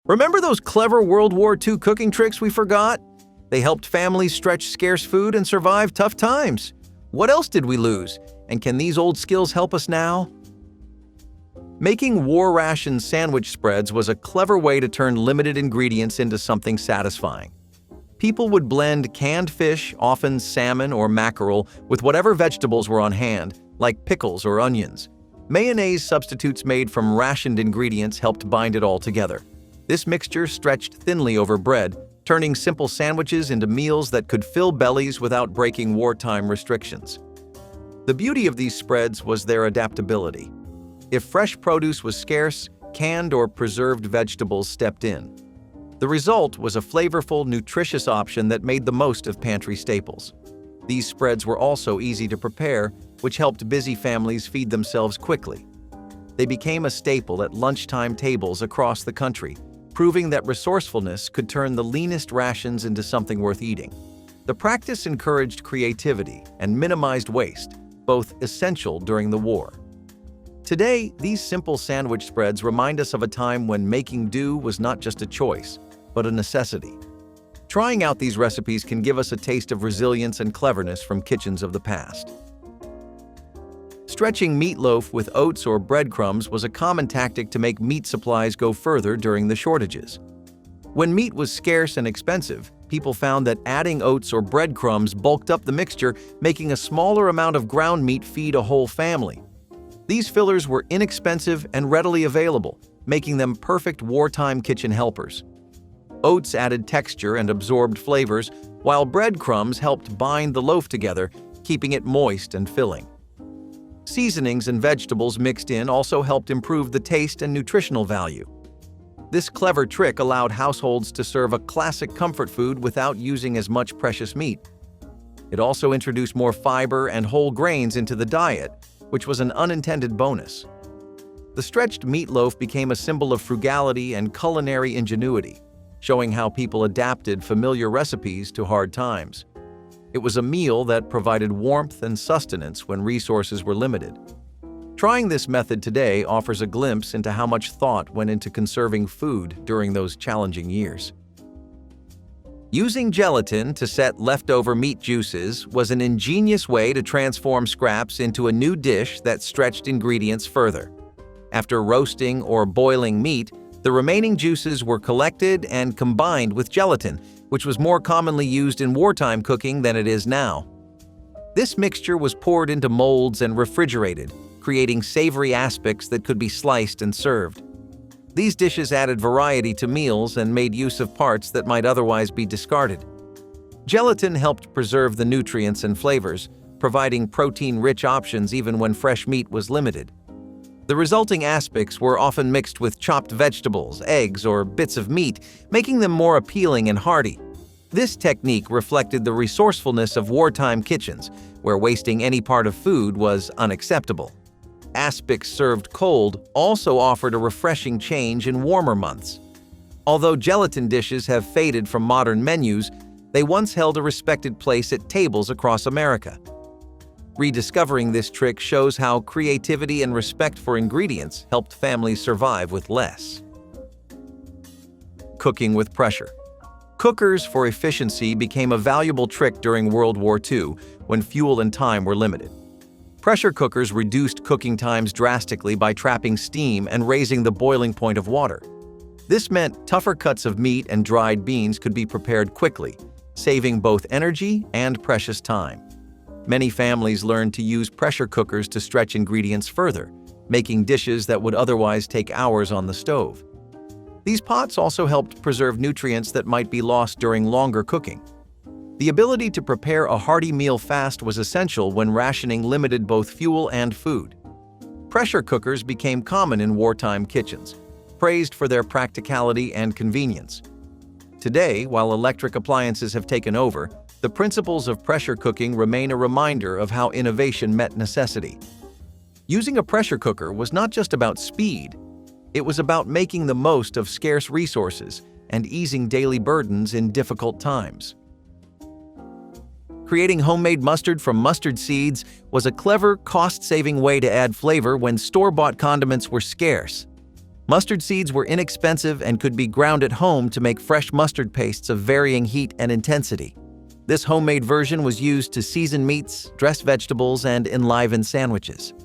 Remember those clever World War II cooking tricks we forgot? They helped families stretch scarce food and survive tough times. What else did we lose? And can these old skills help us now? Making war ration sandwich spreads was a clever way to turn limited ingredients into something satisfying. People would blend canned fish, often salmon or mackerel, with whatever vegetables were on hand, like pickles or onions. Mayonnaise substitutes made from rationed ingredients helped bind it all together. This mixture stretched thinly over bread, turning simple sandwiches into meals that could fill bellies without breaking wartime restrictions. The beauty of these spreads was their adaptability. If fresh produce was scarce, canned or preserved vegetables stepped in. The result was a flavorful, nutritious option that made the most of pantry staples. These spreads were also easy to prepare, which helped busy families feed themselves quickly. They became a staple at lunchtime tables across the country, proving that resourcefulness could turn the leanest rations into something worth eating. The practice encouraged creativity and minimized waste, both essential during the war. Today, these simple sandwich spreads remind us of a time when making do was not just a choice, but a necessity. Trying out these recipes can give us a taste of resilience and cleverness from kitchens of the past. Stretching meatloaf with oats or breadcrumbs was a common tactic to make meat supplies go further during the shortages. When meat was scarce and expensive, people found that adding oats or breadcrumbs bulked up the mixture, making a smaller amount of ground meat feed a whole family. These fillers were inexpensive and readily available, making them perfect wartime kitchen helpers. Oats added texture and absorbed flavors, while breadcrumbs helped bind the loaf together, keeping it moist and filling. Seasonings and vegetables mixed in also helped improve the taste and nutritional value. This clever trick allowed households to serve a classic comfort food without using as much precious meat. It also introduced more fiber and whole grains into the diet, which was an unintended bonus. The stretched meatloaf became a symbol of frugality and culinary ingenuity, showing how people adapted familiar recipes to hard times. It was a meal that provided warmth and sustenance when resources were limited. Trying this method today offers a glimpse into how much thought went into conserving food during those challenging years. Using gelatin to set leftover meat juices was an ingenious way to transform scraps into a new dish that stretched ingredients further. After roasting or boiling meat, the remaining juices were collected and combined with gelatin, which was more commonly used in wartime cooking than it is now. This mixture was poured into molds and refrigerated, creating savory aspects that could be sliced and served. These dishes added variety to meals and made use of parts that might otherwise be discarded. Gelatin helped preserve the nutrients and flavors, providing protein-rich options even when fresh meat was limited. The resulting aspects were often mixed with chopped vegetables, eggs, or bits of meat, making them more appealing and hearty. This technique reflected the resourcefulness of wartime kitchens, where wasting any part of food was unacceptable. Aspics served cold also offered a refreshing change in warmer months. Although gelatin dishes have faded from modern menus, they once held a respected place at tables across America. Rediscovering this trick shows how creativity and respect for ingredients helped families survive with less. Cooking with pressure. Cookers for efficiency became a valuable trick during World War II when fuel and time were limited. Pressure cookers reduced cooking times drastically by trapping steam and raising the boiling point of water. This meant tougher cuts of meat and dried beans could be prepared quickly, saving both energy and precious time. Many families learned to use pressure cookers to stretch ingredients further, making dishes that would otherwise take hours on the stove. These pots also helped preserve nutrients that might be lost during longer cooking. The ability to prepare a hearty meal fast was essential when rationing limited both fuel and food. Pressure cookers became common in wartime kitchens, praised for their practicality and convenience. Today, while electric appliances have taken over, the principles of pressure cooking remain a reminder of how innovation met necessity. Using a pressure cooker was not just about speed, it was about making the most of scarce resources and easing daily burdens in difficult times. Creating homemade mustard from mustard seeds was a clever, cost-saving way to add flavor when store-bought condiments were scarce. Mustard seeds were inexpensive and could be ground at home to make fresh mustard pastes of varying heat and intensity. This homemade version was used to season meats, dress vegetables, and enliven sandwiches.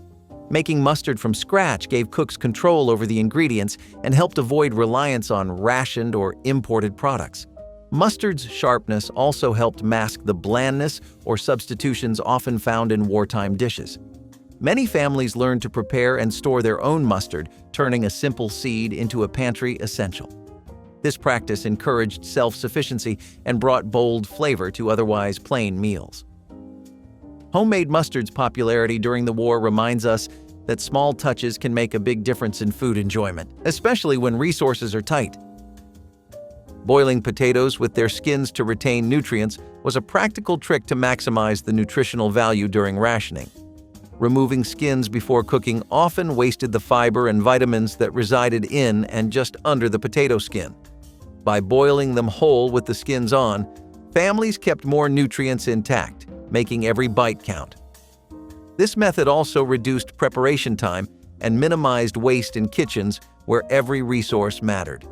Making mustard from scratch gave cooks control over the ingredients and helped avoid reliance on rationed or imported products. Mustard's sharpness also helped mask the blandness or substitutions often found in wartime dishes. Many families learned to prepare and store their own mustard, turning a simple seed into a pantry essential. This practice encouraged self-sufficiency and brought bold flavor to otherwise plain meals. Homemade mustard's popularity during the war reminds us that small touches can make a big difference in food enjoyment, especially when resources are tight. Boiling potatoes with their skins to retain nutrients was a practical trick to maximize the nutritional value during rationing. Removing skins before cooking often wasted the fiber and vitamins that resided in and just under the potato skin. By boiling them whole with the skins on, families kept more nutrients intact, making every bite count. This method also reduced preparation time and minimized waste in kitchens where every resource mattered.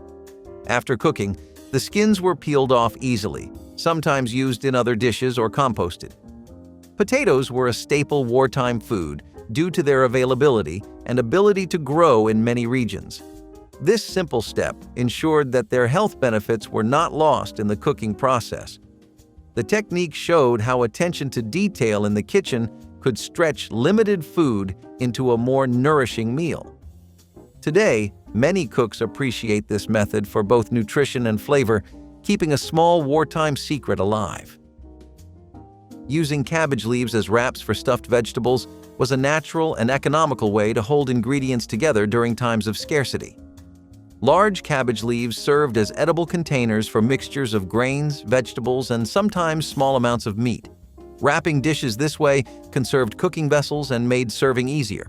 After cooking, the skins were peeled off easily, sometimes used in other dishes or composted. Potatoes were a staple wartime food due to their availability and ability to grow in many regions. This simple step ensured that their health benefits were not lost in the cooking process. The technique showed how attention to detail in the kitchen could stretch limited food into a more nourishing meal. Today, many cooks appreciate this method for both nutrition and flavor, keeping a small wartime secret alive. Using cabbage leaves as wraps for stuffed vegetables was a natural and economical way to hold ingredients together during times of scarcity. Large cabbage leaves served as edible containers for mixtures of grains, vegetables, and sometimes small amounts of meat. Wrapping dishes this way conserved cooking vessels and made serving easier.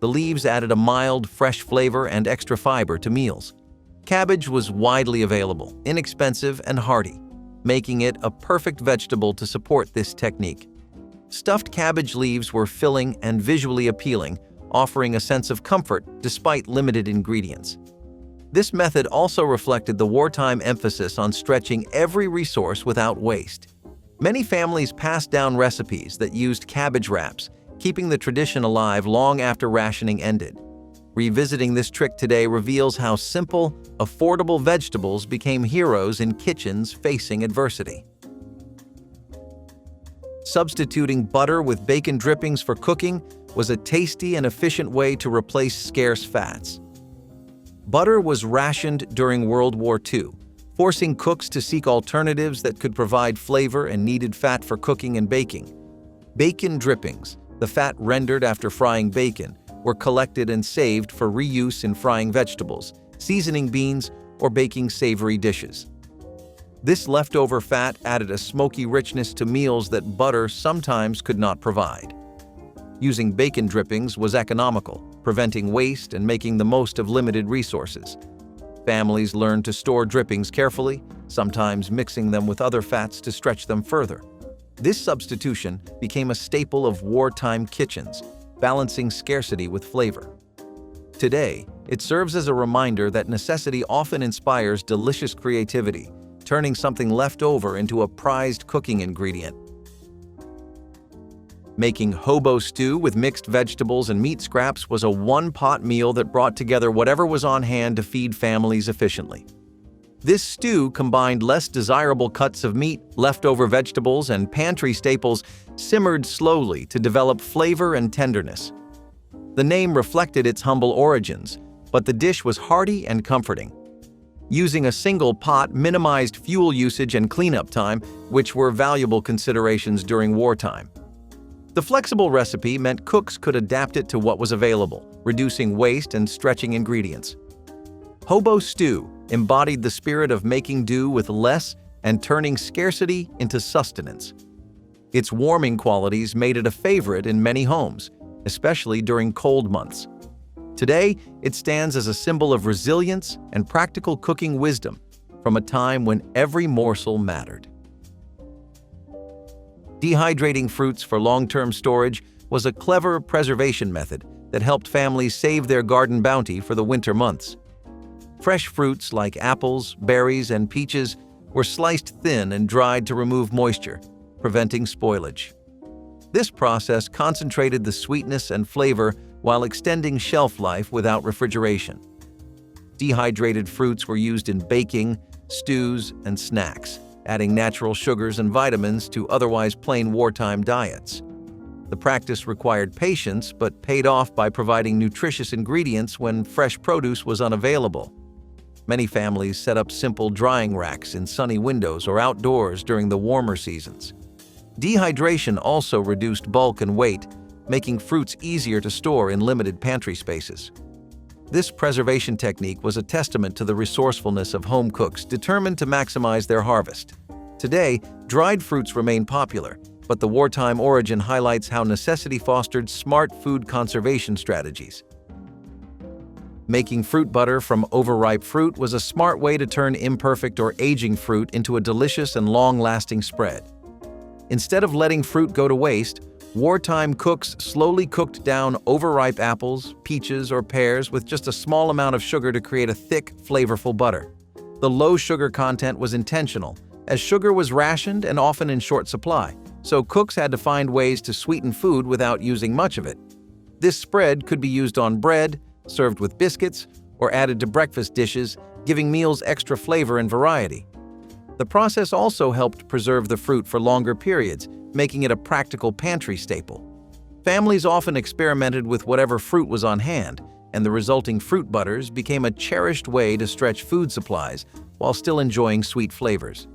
The leaves added a mild, fresh flavor and extra fiber to meals. Cabbage was widely available, inexpensive, and hearty, making it a perfect vegetable to support this technique. Stuffed cabbage leaves were filling and visually appealing, offering a sense of comfort despite limited ingredients. This method also reflected the wartime emphasis on stretching every resource without waste. Many families passed down recipes that used cabbage wraps, keeping the tradition alive long after rationing ended. Revisiting this trick today reveals how simple, affordable vegetables became heroes in kitchens facing adversity. Substituting butter with bacon drippings for cooking was a tasty and efficient way to replace scarce fats. Butter was rationed during World War II, forcing cooks to seek alternatives that could provide flavor and needed fat for cooking and baking. Bacon drippings, the fat rendered after frying bacon, were collected and saved for reuse in frying vegetables, seasoning beans, or baking savory dishes. This leftover fat added a smoky richness to meals that butter sometimes could not provide. Using bacon drippings was economical, preventing waste and making the most of limited resources. Families learned to store drippings carefully, sometimes mixing them with other fats to stretch them further. This substitution became a staple of wartime kitchens, balancing scarcity with flavor. Today, it serves as a reminder that necessity often inspires delicious creativity, turning something left over into a prized cooking ingredient. Making hobo stew with mixed vegetables and meat scraps was a one-pot meal that brought together whatever was on hand to feed families efficiently. This stew combined less desirable cuts of meat, leftover vegetables, and pantry staples simmered slowly to develop flavor and tenderness. The name reflected its humble origins, but the dish was hearty and comforting. Using a single pot minimized fuel usage and cleanup time, which were valuable considerations during wartime. The flexible recipe meant cooks could adapt it to what was available, reducing waste and stretching ingredients. Hobo stew embodied the spirit of making do with less and turning scarcity into sustenance. Its warming qualities made it a favorite in many homes, especially during cold months. Today, it stands as a symbol of resilience and practical cooking wisdom from a time when every morsel mattered. Dehydrating fruits for long-term storage was a clever preservation method that helped families save their garden bounty for the winter months. Fresh fruits like apples, berries, and peaches were sliced thin and dried to remove moisture, preventing spoilage. This process concentrated the sweetness and flavor while extending shelf life without refrigeration. Dehydrated fruits were used in baking, stews, and snacks, adding natural sugars and vitamins to otherwise plain wartime diets. The practice required patience but paid off by providing nutritious ingredients when fresh produce was unavailable. Many families set up simple drying racks in sunny windows or outdoors during the warmer seasons. Dehydration also reduced bulk and weight, making fruits easier to store in limited pantry spaces. This preservation technique was a testament to the resourcefulness of home cooks determined to maximize their harvest. Today, dried fruits remain popular, but the wartime origin highlights how necessity fostered smart food conservation strategies. Making fruit butter from overripe fruit was a smart way to turn imperfect or aging fruit into a delicious and long-lasting spread. Instead of letting fruit go to waste, wartime cooks slowly cooked down overripe apples, peaches, or pears with just a small amount of sugar to create a thick, flavorful butter. The low sugar content was intentional, as sugar was rationed and often in short supply, so cooks had to find ways to sweeten food without using much of it. This spread could be used on bread, served with biscuits, or added to breakfast dishes, giving meals extra flavor and variety. The process also helped preserve the fruit for longer periods, making it a practical pantry staple. Families often experimented with whatever fruit was on hand, and the resulting fruit butters became a cherished way to stretch food supplies while still enjoying sweet flavors.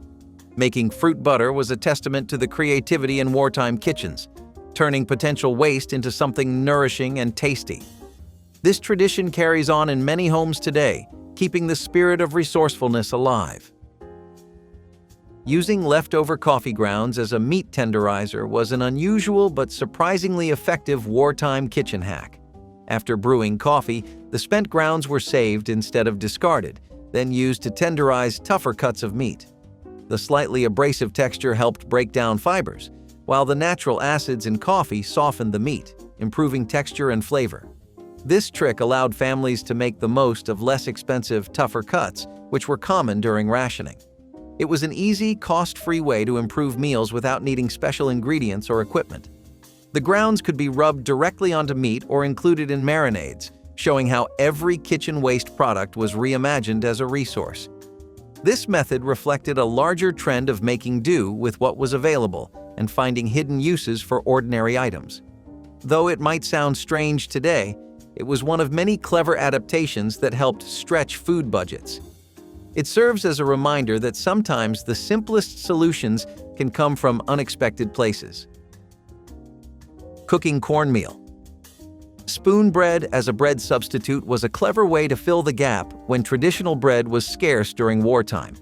Making fruit butter was a testament to the creativity in wartime kitchens, turning potential waste into something nourishing and tasty. This tradition carries on in many homes today, keeping the spirit of resourcefulness alive. Using leftover coffee grounds as a meat tenderizer was an unusual but surprisingly effective wartime kitchen hack. After brewing coffee, the spent grounds were saved instead of discarded, then used to tenderize tougher cuts of meat. The slightly abrasive texture helped break down fibers, while the natural acids in coffee softened the meat, improving texture and flavor. This trick allowed families to make the most of less expensive, tougher cuts, which were common during rationing. It was an easy, cost-free way to improve meals without needing special ingredients or equipment. The grounds could be rubbed directly onto meat or included in marinades, showing how every kitchen waste product was reimagined as a resource. This method reflected a larger trend of making do with what was available and finding hidden uses for ordinary items. Though it might sound strange today, it was one of many clever adaptations that helped stretch food budgets. It serves as a reminder that sometimes the simplest solutions can come from unexpected places. Cooking cornmeal. Spoon bread as a bread substitute was a clever way to fill the gap when traditional bread was scarce during wartime.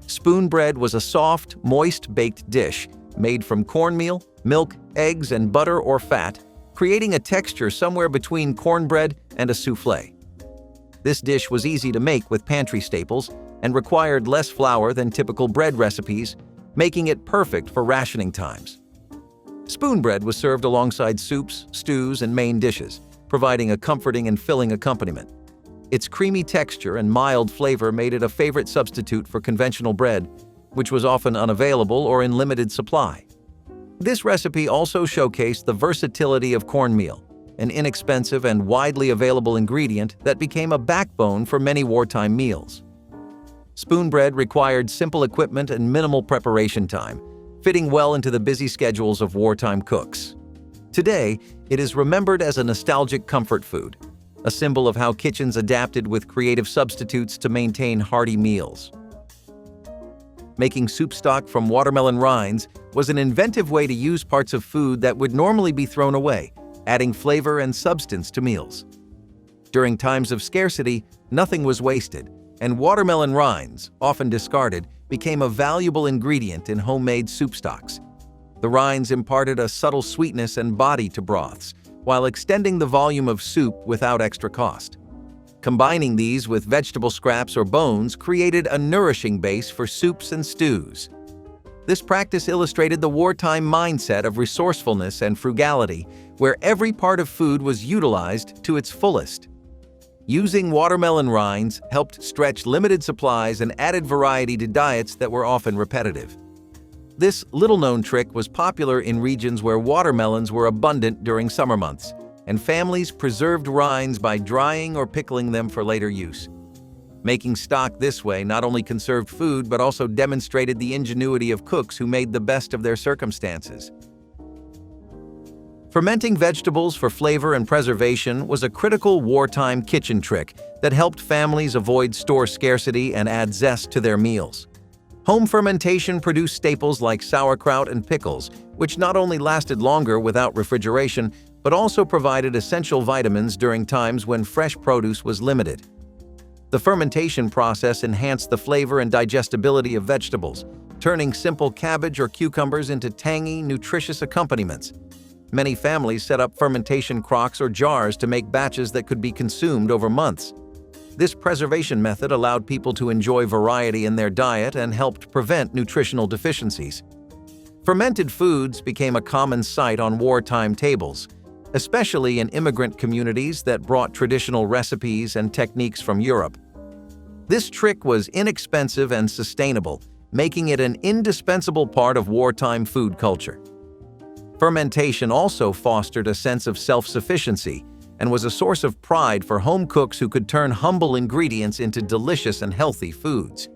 Spoon bread was a soft, moist baked dish made from cornmeal, milk, eggs, and butter or fat, creating a texture somewhere between cornbread and a soufflé. This dish was easy to make with pantry staples and required less flour than typical bread recipes, making it perfect for rationing times. Spoon bread was served alongside soups, stews, and main dishes, providing a comforting and filling accompaniment. Its creamy texture and mild flavor made it a favorite substitute for conventional bread, which was often unavailable or in limited supply. This recipe also showcased the versatility of cornmeal, an inexpensive and widely available ingredient that became a backbone for many wartime meals. Spoon bread required simple equipment and minimal preparation time, fitting well into the busy schedules of wartime cooks. Today, it is remembered as a nostalgic comfort food, a symbol of how kitchens adapted with creative substitutes to maintain hearty meals. Making soup stock from watermelon rinds was an inventive way to use parts of food that would normally be thrown away, adding flavor and substance to meals. During times of scarcity, nothing was wasted, and watermelon rinds, often discarded, became a valuable ingredient in homemade soup stocks. The rinds imparted a subtle sweetness and body to broths, while extending the volume of soup without extra cost. Combining these with vegetable scraps or bones created a nourishing base for soups and stews. This practice illustrated the wartime mindset of resourcefulness and frugality, where every part of food was utilized to its fullest. Using watermelon rinds helped stretch limited supplies and added variety to diets that were often repetitive. This little-known trick was popular in regions where watermelons were abundant during summer months, and families preserved rinds by drying or pickling them for later use. Making stock this way not only conserved food but also demonstrated the ingenuity of cooks who made the best of their circumstances. Fermenting vegetables for flavor and preservation was a critical wartime kitchen trick that helped families avoid store scarcity and add zest to their meals. Home fermentation produced staples like sauerkraut and pickles, which not only lasted longer without refrigeration, but also provided essential vitamins during times when fresh produce was limited. The fermentation process enhanced the flavor and digestibility of vegetables, turning simple cabbage or cucumbers into tangy, nutritious accompaniments. Many families set up fermentation crocks or jars to make batches that could be consumed over months. This preservation method allowed people to enjoy variety in their diet and helped prevent nutritional deficiencies. Fermented foods became a common sight on wartime tables, especially in immigrant communities that brought traditional recipes and techniques from Europe. This trick was inexpensive and sustainable, making it an indispensable part of wartime food culture. Fermentation also fostered a sense of self-sufficiency and was a source of pride for home cooks who could turn humble ingredients into delicious and healthy foods.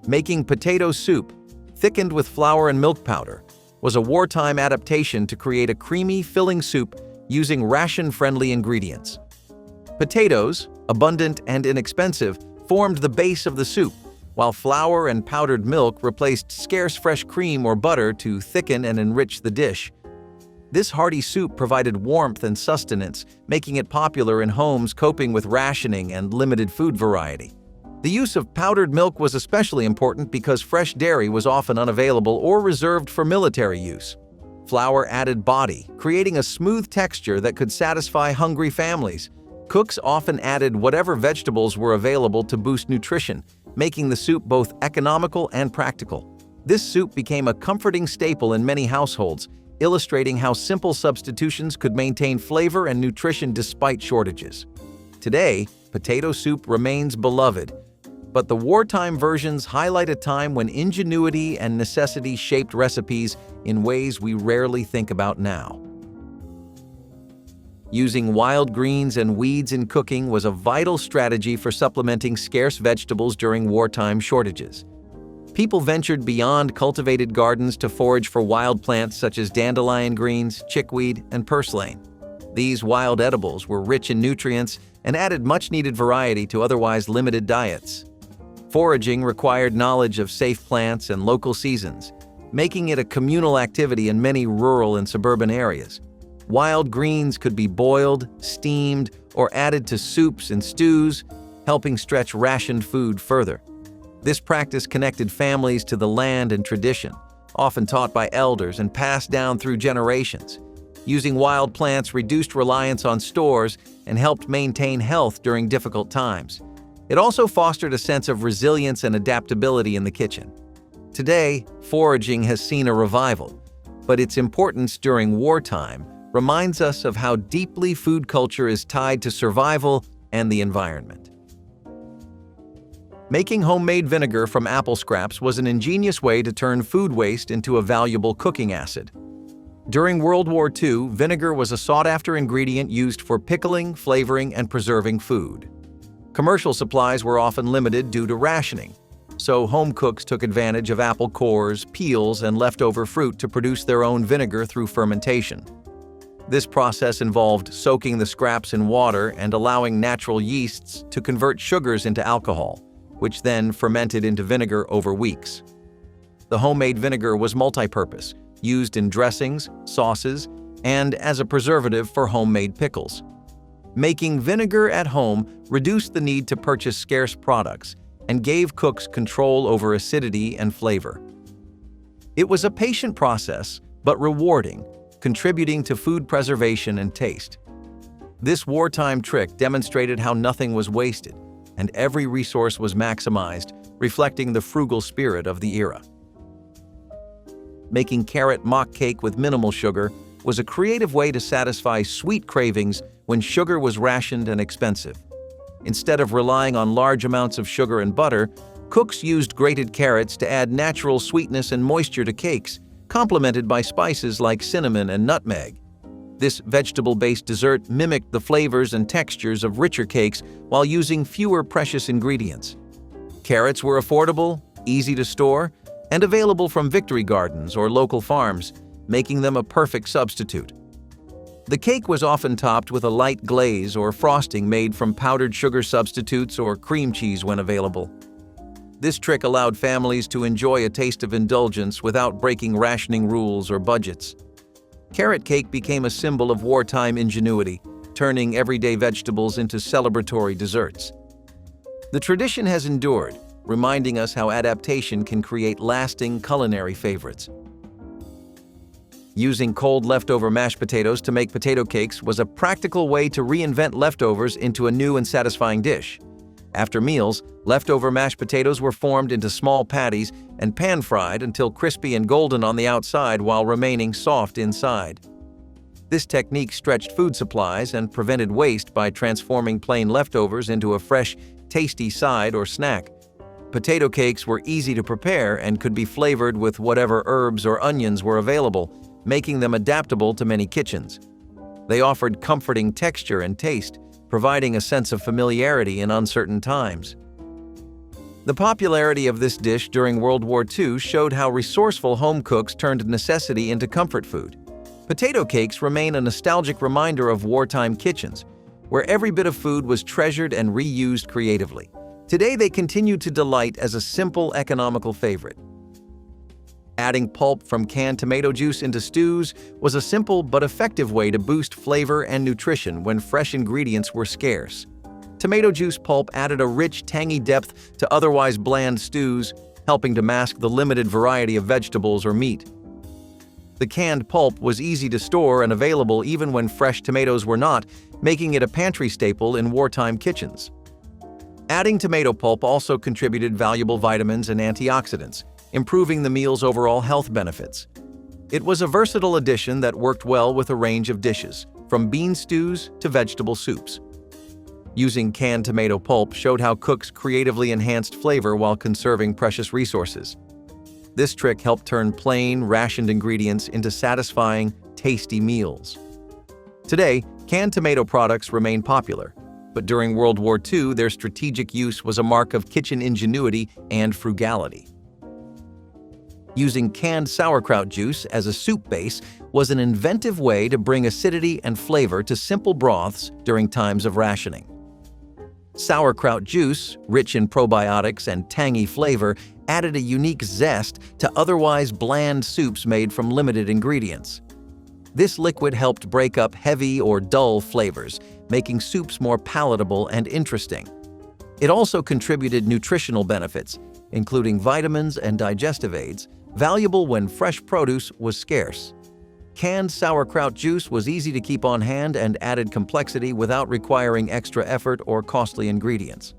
Making potato soup, thickened with flour and milk powder, was a wartime adaptation to create a creamy, filling soup using ration-friendly ingredients. Potatoes, abundant and inexpensive, formed the base of the soup, while flour and powdered milk replaced scarce fresh cream or butter to thicken and enrich the dish. This hearty soup provided warmth and sustenance, making it popular in homes coping with rationing and limited food variety. The use of powdered milk was especially important because fresh dairy was often unavailable or reserved for military use. Flour added body, creating a smooth texture that could satisfy hungry families. Cooks often added whatever vegetables were available to boost nutrition, making the soup both economical and practical. This soup became a comforting staple in many households, illustrating how simple substitutions could maintain flavor and nutrition despite shortages. Today, potato soup remains beloved, but the wartime versions highlight a time when ingenuity and necessity shaped recipes in ways we rarely think about now. Using wild greens and weeds in cooking was a vital strategy for supplementing scarce vegetables during wartime shortages. People ventured beyond cultivated gardens to forage for wild plants such as dandelion greens, chickweed, and purslane. These wild edibles were rich in nutrients and added much-needed variety to otherwise limited diets. Foraging required knowledge of safe plants and local seasons, making it a communal activity in many rural and suburban areas. Wild greens could be boiled, steamed, or added to soups and stews, helping stretch rationed food further. This practice connected families to the land and tradition, often taught by elders and passed down through generations. Using wild plants reduced reliance on stores and helped maintain health during difficult times. It also fostered a sense of resilience and adaptability in the kitchen. Today, foraging has seen a revival, but its importance during wartime reminds us of how deeply food culture is tied to survival and the environment. Making homemade vinegar from apple scraps was an ingenious way to turn food waste into a valuable cooking acid. During World War II, vinegar was a sought-after ingredient used for pickling, flavoring, and preserving food. Commercial supplies were often limited due to rationing, so home cooks took advantage of apple cores, peels, and leftover fruit to produce their own vinegar through fermentation. This process involved soaking the scraps in water and allowing natural yeasts to convert sugars into alcohol, which then fermented into vinegar over weeks. The homemade vinegar was multi-purpose, used in dressings, sauces, and as a preservative for homemade pickles. Making vinegar at home reduced the need to purchase scarce products and gave cooks control over acidity and flavor. It was a patient process, but rewarding, contributing to food preservation and taste. This wartime trick demonstrated how nothing was wasted, and every resource was maximized, reflecting the frugal spirit of the era. Making carrot mock cake with minimal sugar was a creative way to satisfy sweet cravings when sugar was rationed and expensive. Instead of relying on large amounts of sugar and butter, cooks used grated carrots to add natural sweetness and moisture to cakes, complemented by spices like cinnamon and nutmeg. This vegetable-based dessert mimicked the flavors and textures of richer cakes while using fewer precious ingredients. Carrots were affordable, easy to store, and available from victory gardens or local farms, making them a perfect substitute. The cake was often topped with a light glaze or frosting made from powdered sugar substitutes or cream cheese when available. This trick allowed families to enjoy a taste of indulgence without breaking rationing rules or budgets. Carrot cake became a symbol of wartime ingenuity, turning everyday vegetables into celebratory desserts. The tradition has endured, reminding us how adaptation can create lasting culinary favorites. Using cold leftover mashed potatoes to make potato cakes was a practical way to reinvent leftovers into a new and satisfying dish. After meals, leftover mashed potatoes were formed into small patties and pan-fried until crispy and golden on the outside while remaining soft inside. This technique stretched food supplies and prevented waste by transforming plain leftovers into a fresh, tasty side or snack. Potato cakes were easy to prepare and could be flavored with whatever herbs or onions were available, making them adaptable to many kitchens. They offered comforting texture and taste, providing a sense of familiarity in uncertain times. The popularity of this dish during World War II showed how resourceful home cooks turned necessity into comfort food. Potato cakes remain a nostalgic reminder of wartime kitchens, where every bit of food was treasured and reused creatively. Today, they continue to delight as a simple, economical favorite. Adding pulp from canned tomato juice into stews was a simple but effective way to boost flavor and nutrition when fresh ingredients were scarce. Tomato juice pulp added a rich, tangy depth to otherwise bland stews, helping to mask the limited variety of vegetables or meat. The canned pulp was easy to store and available even when fresh tomatoes were not, making it a pantry staple in wartime kitchens. Adding tomato pulp also contributed valuable vitamins and antioxidants, improving the meal's overall health benefits. It was a versatile addition that worked well with a range of dishes, from bean stews to vegetable soups. Using canned tomato pulp showed how cooks creatively enhanced flavor while conserving precious resources. This trick helped turn plain, rationed ingredients into satisfying, tasty meals. Today, canned tomato products remain popular, but during World War II, their strategic use was a mark of kitchen ingenuity and frugality. Using canned sauerkraut juice as a soup base was an inventive way to bring acidity and flavor to simple broths during times of rationing. Sauerkraut juice, rich in probiotics and tangy flavor, added a unique zest to otherwise bland soups made from limited ingredients. This liquid helped break up heavy or dull flavors, making soups more palatable and interesting. It also contributed nutritional benefits, including vitamins and digestive aids, valuable when fresh produce was scarce. Canned sauerkraut juice was easy to keep on hand and added complexity without requiring extra effort or costly ingredients.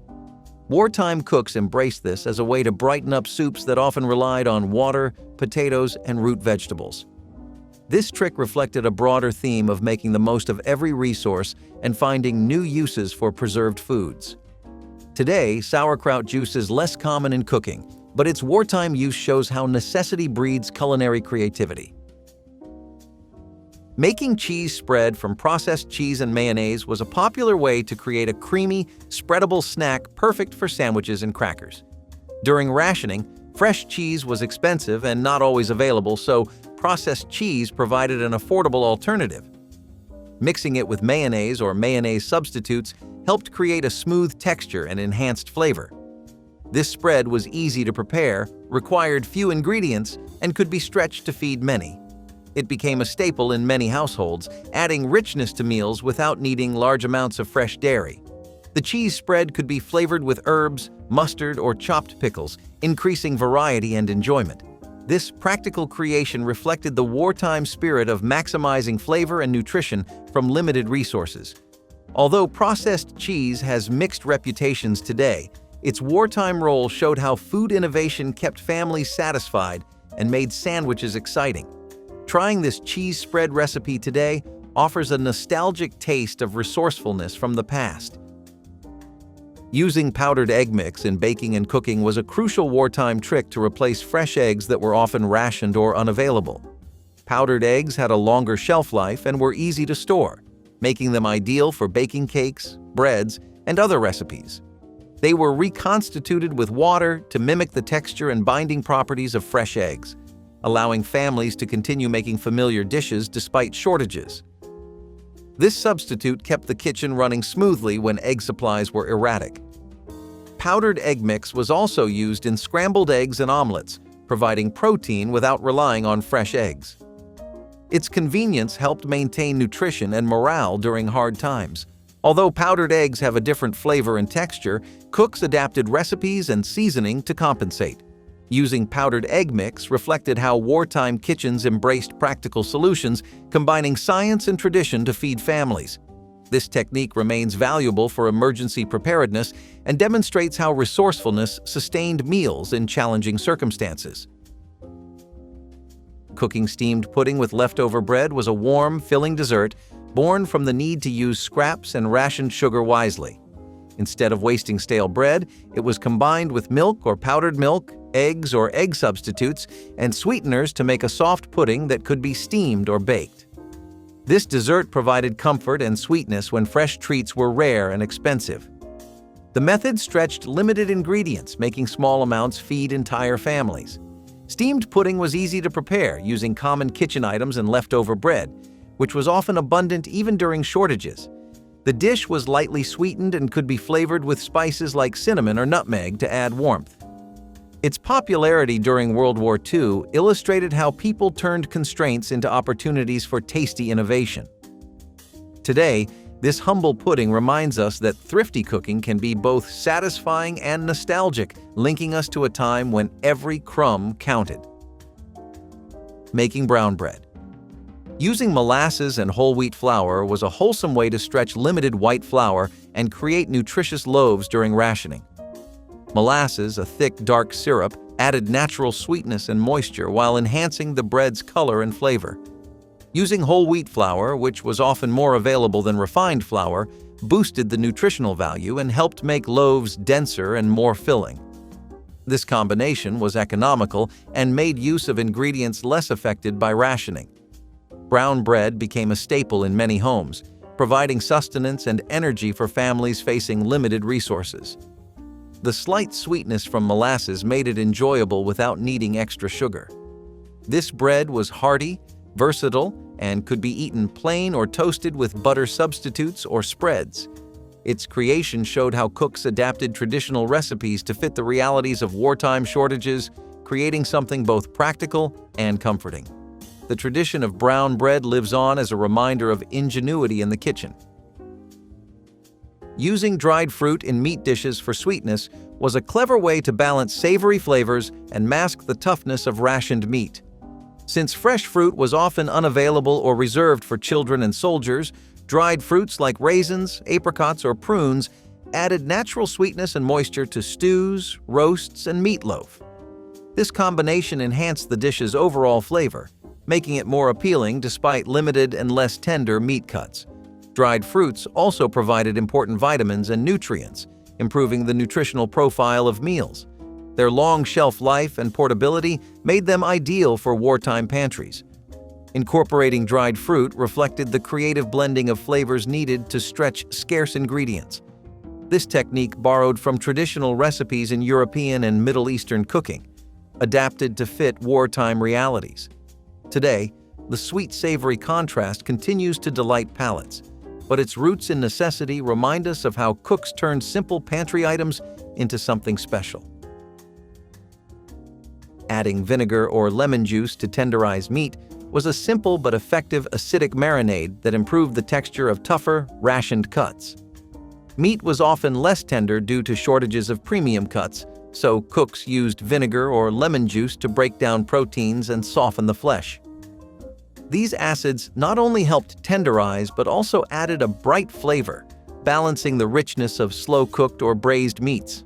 Wartime cooks embraced this as a way to brighten up soups that often relied on water, potatoes, and root vegetables. This trick reflected a broader theme of making the most of every resource and finding new uses for preserved foods. Today, sauerkraut juice is less common in cooking, but its wartime use shows how necessity breeds culinary creativity. Making cheese spread from processed cheese and mayonnaise was a popular way to create a creamy, spreadable snack perfect for sandwiches and crackers. During rationing, fresh cheese was expensive and not always available, so processed cheese provided an affordable alternative. Mixing it with mayonnaise or mayonnaise substitutes helped create a smooth texture and enhanced flavor. This spread was easy to prepare, required few ingredients, and could be stretched to feed many. It became a staple in many households, adding richness to meals without needing large amounts of fresh dairy. The cheese spread could be flavored with herbs, mustard, or chopped pickles, increasing variety and enjoyment. This practical creation reflected the wartime spirit of maximizing flavor and nutrition from limited resources. Although processed cheese has mixed reputations today, its wartime role showed how food innovation kept families satisfied and made sandwiches exciting. Trying this cheese spread recipe today offers a nostalgic taste of resourcefulness from the past. Using powdered egg mix in baking and cooking was a crucial wartime trick to replace fresh eggs that were often rationed or unavailable. Powdered eggs had a longer shelf life and were easy to store, making them ideal for baking cakes, breads, and other recipes. They were reconstituted with water to mimic the texture and binding properties of fresh eggs, allowing families to continue making familiar dishes despite shortages. This substitute kept the kitchen running smoothly when egg supplies were erratic. Powdered egg mix was also used in scrambled eggs and omelets, providing protein without relying on fresh eggs. Its convenience helped maintain nutrition and morale during hard times. Although powdered eggs have a different flavor and texture, cooks adapted recipes and seasoning to compensate. Using powdered egg mix reflected how wartime kitchens embraced practical solutions, combining science and tradition to feed families. This technique remains valuable for emergency preparedness and demonstrates how resourcefulness sustained meals in challenging circumstances. Cooking steamed pudding with leftover bread was a warm, filling dessert born from the need to use scraps and rationed sugar wisely. Instead of wasting stale bread, it was combined with milk or powdered milk, eggs or egg substitutes, and sweeteners to make a soft pudding that could be steamed or baked. This dessert provided comfort and sweetness when fresh treats were rare and expensive. The method stretched limited ingredients, making small amounts feed entire families. Steamed pudding was easy to prepare using common kitchen items and leftover bread, which was often abundant even during shortages. The dish was lightly sweetened and could be flavored with spices like cinnamon or nutmeg to add warmth. Its popularity during World War II illustrated how people turned constraints into opportunities for tasty innovation. Today, this humble pudding reminds us that thrifty cooking can be both satisfying and nostalgic, linking us to a time when every crumb counted. Making brown bread. Using molasses and whole wheat flour was a wholesome way to stretch limited white flour and create nutritious loaves during rationing. Molasses, a thick, dark syrup, added natural sweetness and moisture while enhancing the bread's color and flavor. Using whole wheat flour, which was often more available than refined flour, boosted the nutritional value and helped make loaves denser and more filling. This combination was economical and made use of ingredients less affected by rationing. Brown bread became a staple in many homes, providing sustenance and energy for families facing limited resources. The slight sweetness from molasses made it enjoyable without needing extra sugar. This bread was hearty, versatile, and could be eaten plain or toasted with butter substitutes or spreads. Its creation showed how cooks adapted traditional recipes to fit the realities of wartime shortages, creating something both practical and comforting. The tradition of brown bread lives on as a reminder of ingenuity in the kitchen. Using dried fruit in meat dishes for sweetness was a clever way to balance savory flavors and mask the toughness of rationed meat. Since fresh fruit was often unavailable or reserved for children and soldiers, dried fruits like raisins, apricots, or prunes added natural sweetness and moisture to stews, roasts, and meatloaf. This combination enhanced the dish's overall flavor, making it more appealing despite limited and less tender meat cuts. Dried fruits also provided important vitamins and nutrients, improving the nutritional profile of meals. Their long shelf life and portability made them ideal for wartime pantries. Incorporating dried fruit reflected the creative blending of flavors needed to stretch scarce ingredients. This technique borrowed from traditional recipes in European and Middle Eastern cooking, adapted to fit wartime realities. Today, the sweet-savory contrast continues to delight palates, but its roots in necessity remind us of how cooks turned simple pantry items into something special. Adding vinegar or lemon juice to tenderize meat was a simple but effective acidic marinade that improved the texture of tougher, rationed cuts. Meat was often less tender due to shortages of premium cuts, so cooks used vinegar or lemon juice to break down proteins and soften the flesh. These acids not only helped tenderize but also added a bright flavor, balancing the richness of slow-cooked or braised meats.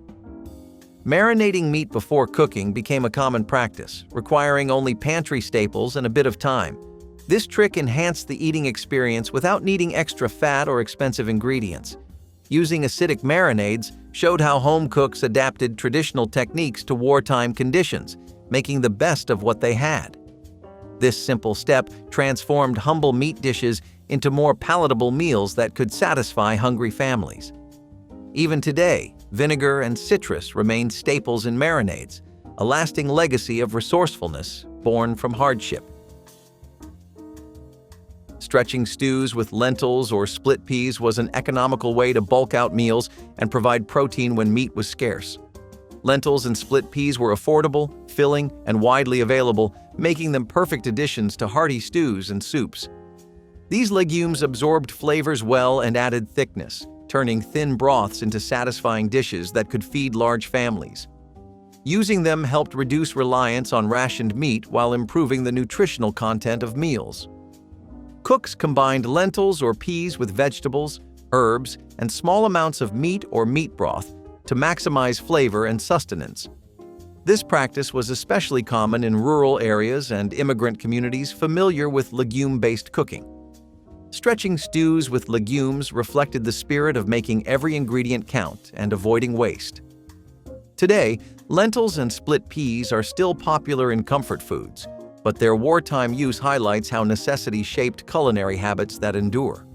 Marinating meat before cooking became a common practice, requiring only pantry staples and a bit of time. This trick enhanced the eating experience without needing extra fat or expensive ingredients. Using acidic marinades showed how home cooks adapted traditional techniques to wartime conditions, making the best of what they had. This simple step transformed humble meat dishes into more palatable meals that could satisfy hungry families. Even today, vinegar and citrus remain staples in marinades, a lasting legacy of resourcefulness born from hardship. Stretching stews with lentils or split peas was an economical way to bulk out meals and provide protein when meat was scarce. Lentils and split peas were affordable, filling, and widely available, making them perfect additions to hearty stews and soups. These legumes absorbed flavors well and added thickness, turning thin broths into satisfying dishes that could feed large families. Using them helped reduce reliance on rationed meat while improving the nutritional content of meals. Cooks combined lentils or peas with vegetables, herbs, and small amounts of meat or meat broth to maximize flavor and sustenance. This practice was especially common in rural areas and immigrant communities familiar with legume-based cooking. Stretching stews with legumes reflected the spirit of making every ingredient count and avoiding waste. Today, lentils and split peas are still popular in comfort foods, but their wartime use highlights how necessity shaped culinary habits that endure.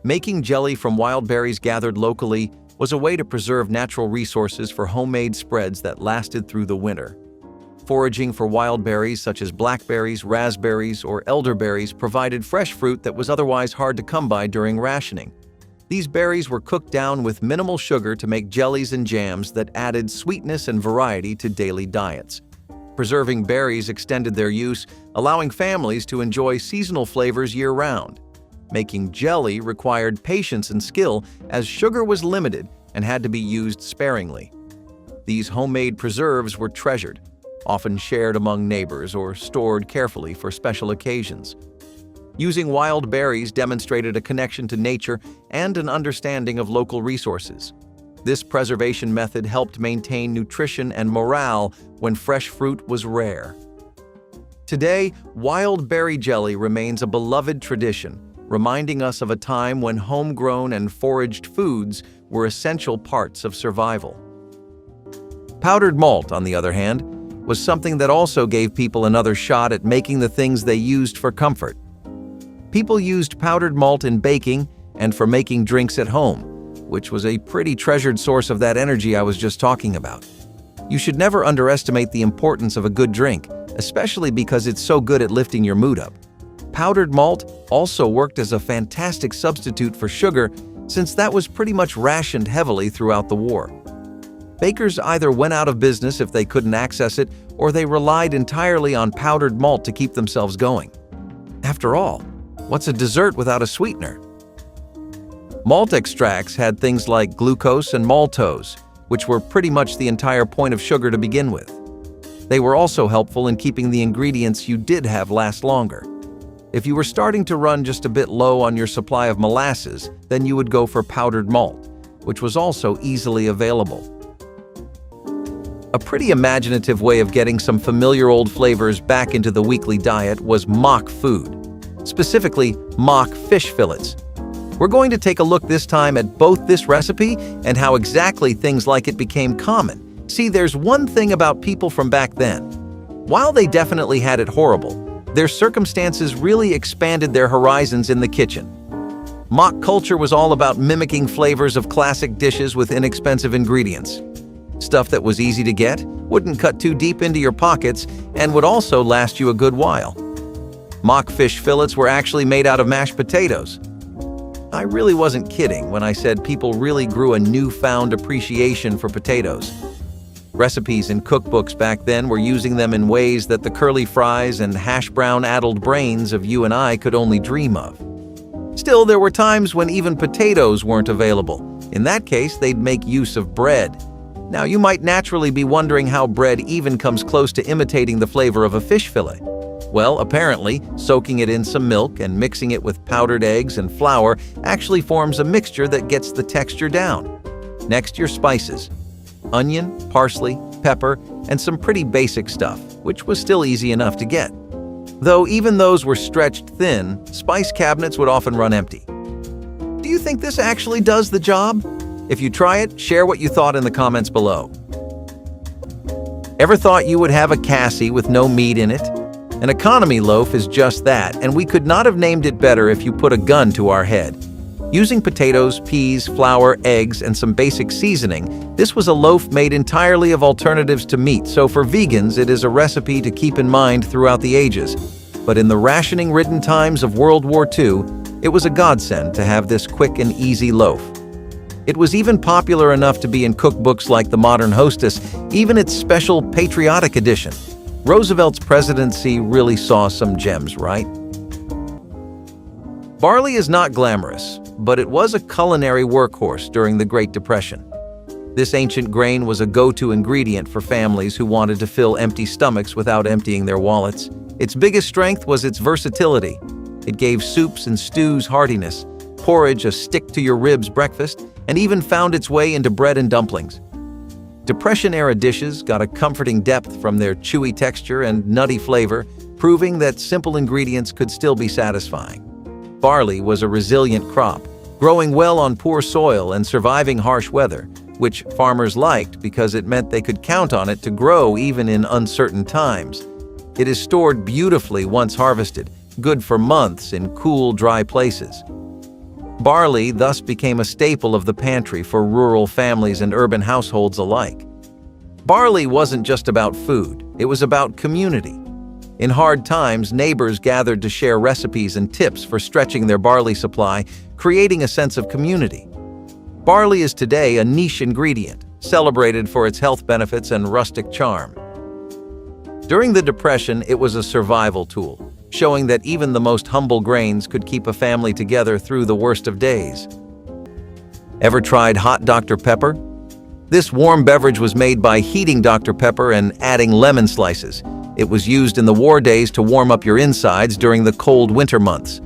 Making jelly from wild berries gathered locally was a way to preserve natural resources for homemade spreads that lasted through the winter. Foraging for wild berries such as blackberries, raspberries, or elderberries provided fresh fruit that was otherwise hard to come by during rationing. These berries were cooked down with minimal sugar to make jellies and jams that added sweetness and variety to daily diets. Preserving berries extended their use, allowing families to enjoy seasonal flavors year-round. Making jelly required patience and skill, as sugar was limited and had to be used sparingly. These homemade preserves were treasured, often shared among neighbors or stored carefully for special occasions. Using wild berries demonstrated a connection to nature and an understanding of local resources. This preservation method helped maintain nutrition and morale when fresh fruit was rare. Today, wild berry jelly remains a beloved tradition, reminding us of a time when homegrown and foraged foods were essential parts of survival. Powdered malt, on the other hand, was something that also gave people another shot at making the things they used for comfort. People used powdered malt in baking and for making drinks at home, which was a pretty treasured source of that energy I was just talking about. You should never underestimate the importance of a good drink, especially because it's so good at lifting your mood up. Powdered malt also worked as a fantastic substitute for sugar, since that was pretty much rationed heavily throughout the war. Bakers either went out of business if they couldn't access it, or they relied entirely on powdered malt to keep themselves going. After all, what's a dessert without a sweetener? Malt extracts had things like glucose and maltose, which were pretty much the entire point of sugar to begin with. They were also helpful in keeping the ingredients you did have last longer. If you were starting to run just a bit low on your supply of molasses, then you would go for powdered malt, which was also easily available. A pretty imaginative way of getting some familiar old flavors back into the weekly diet was mock food, specifically mock fish fillets. We're going to take a look this time at both this recipe and how exactly things like it became common. See, there's one thing about people from back then. While they definitely had it horrible, their circumstances really expanded their horizons in the kitchen. Mock culture was all about mimicking flavors of classic dishes with inexpensive ingredients. Stuff that was easy to get, wouldn't cut too deep into your pockets, and would also last you a good while. Mock fish fillets were actually made out of mashed potatoes. I really wasn't kidding when I said people really grew a newfound appreciation for potatoes. Recipes in cookbooks back then were using them in ways that the curly fries and hash brown-addled brains of you and I could only dream of. Still, there were times when even potatoes weren't available. In that case, they'd make use of bread. Now, you might naturally be wondering how bread even comes close to imitating the flavor of a fish fillet. Well, apparently, soaking it in some milk and mixing it with powdered eggs and flour actually forms a mixture that gets the texture down. Next, your spices: onion, parsley, pepper, and some pretty basic stuff, which was still easy enough to get. Though even those were stretched thin, spice cabinets would often run empty. Do you think this actually does the job? If you try it, share what you thought in the comments below. Ever thought you would have a cassie with no meat in it? An economy loaf is just that, and we could not have named it better if you put a gun to our head. Using potatoes, peas, flour, eggs, and some basic seasoning, this was a loaf made entirely of alternatives to meat, so for vegans it is a recipe to keep in mind throughout the ages. But in the rationing-ridden times of World War II, it was a godsend to have this quick and easy loaf. It was even popular enough to be in cookbooks like The Modern Hostess, even its special patriotic edition. Roosevelt's presidency really saw some gems, right? Barley is not glamorous, but it was a culinary workhorse during the Great Depression. This ancient grain was a go-to ingredient for families who wanted to fill empty stomachs without emptying their wallets. Its biggest strength was its versatility. It gave soups and stews heartiness, porridge a stick-to-your-ribs breakfast, and even found its way into bread and dumplings. Depression-era dishes got a comforting depth from their chewy texture and nutty flavor, proving that simple ingredients could still be satisfying. Barley was a resilient crop, growing well on poor soil and surviving harsh weather, which farmers liked because it meant they could count on it to grow even in uncertain times. It is stored beautifully once harvested, good for months in cool, dry places. Barley thus became a staple of the pantry for rural families and urban households alike. Barley wasn't just about food, it was about community. In hard times, neighbors gathered to share recipes and tips for stretching their barley supply, creating a sense of community. Barley is today a niche ingredient, celebrated for its health benefits and rustic charm. During the Depression, it was a survival tool, showing that even the most humble grains could keep a family together through the worst of days. Ever tried hot Dr. Pepper? This warm beverage was made by heating Dr. Pepper and adding lemon slices. It was used in the war days to warm up your insides during the cold winter months.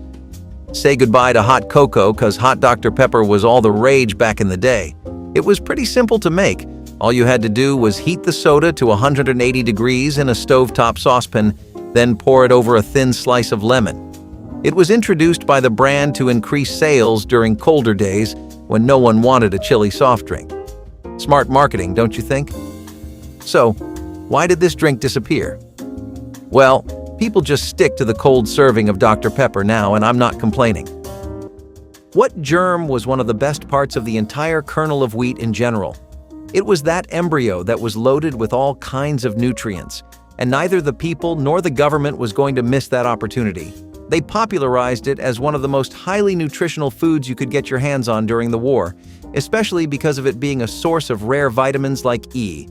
Say goodbye to hot cocoa, cause hot Dr. Pepper was all the rage back in the day. It was pretty simple to make. All you had to do was heat the soda to 180 degrees in a stovetop saucepan, then pour it over a thin slice of lemon. It was introduced by the brand to increase sales during colder days when no one wanted a chilly soft drink. Smart marketing, don't you think? So, why did this drink disappear? Well, people just stick to the cold serving of Dr. Pepper now, and I'm not complaining. What germ was one of the best parts of the entire kernel of wheat in general? It was that embryo that was loaded with all kinds of nutrients, and neither the people nor the government was going to miss that opportunity. They popularized it as one of the most highly nutritional foods you could get your hands on during the war, especially because of it being a source of rare vitamins like E.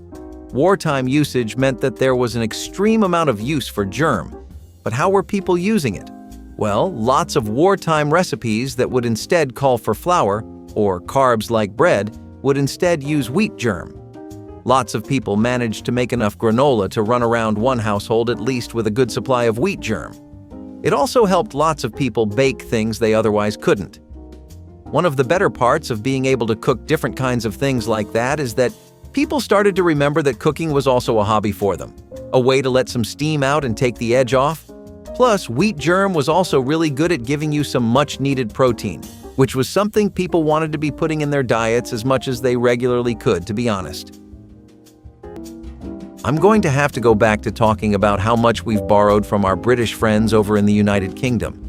Wartime usage meant that there was an extreme amount of use for germ. But how were people using it? Well, lots of wartime recipes that would instead call for flour, or carbs like bread, would instead use wheat germ. Lots of people managed to make enough granola to run around one household at least with a good supply of wheat germ. It also helped lots of people bake things they otherwise couldn't. One of the better parts of being able to cook different kinds of things like that is that people started to remember that cooking was also a hobby for them, a way to let some steam out and take the edge off. Plus, wheat germ was also really good at giving you some much-needed protein, which was something people wanted to be putting in their diets as much as they regularly could, to be honest. I'm going to have to go back to talking about how much we've borrowed from our British friends over in the United Kingdom.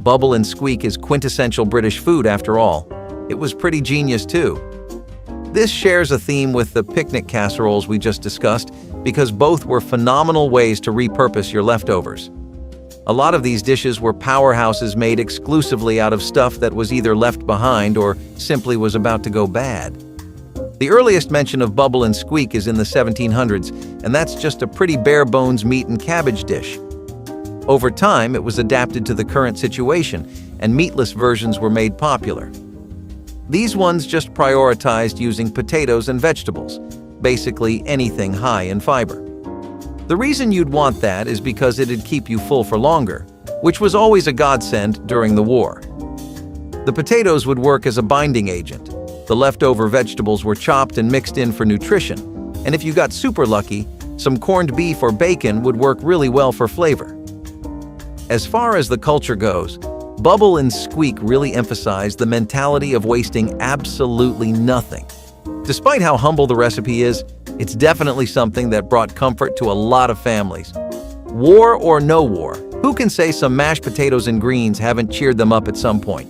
Bubble and Squeak is quintessential British food after all. It was pretty genius too. This shares a theme with the picnic casseroles we just discussed because both were phenomenal ways to repurpose your leftovers. A lot of these dishes were powerhouses made exclusively out of stuff that was either left behind or simply was about to go bad. The earliest mention of Bubble and Squeak is in the 1700s, and that's just a pretty bare-bones meat and cabbage dish. Over time, it was adapted to the current situation, and meatless versions were made popular. These ones just prioritized using potatoes and vegetables, basically anything high in fiber. The reason you'd want that is because it'd keep you full for longer, which was always a godsend during the war. The potatoes would work as a binding agent. The leftover vegetables were chopped and mixed in for nutrition, and if you got super lucky, some corned beef or bacon would work really well for flavor. As far as the culture goes, Bubble and Squeak really emphasized the mentality of wasting absolutely nothing. Despite how humble the recipe is, it's definitely something that brought comfort to a lot of families. War or no war, who can say some mashed potatoes and greens haven't cheered them up at some point?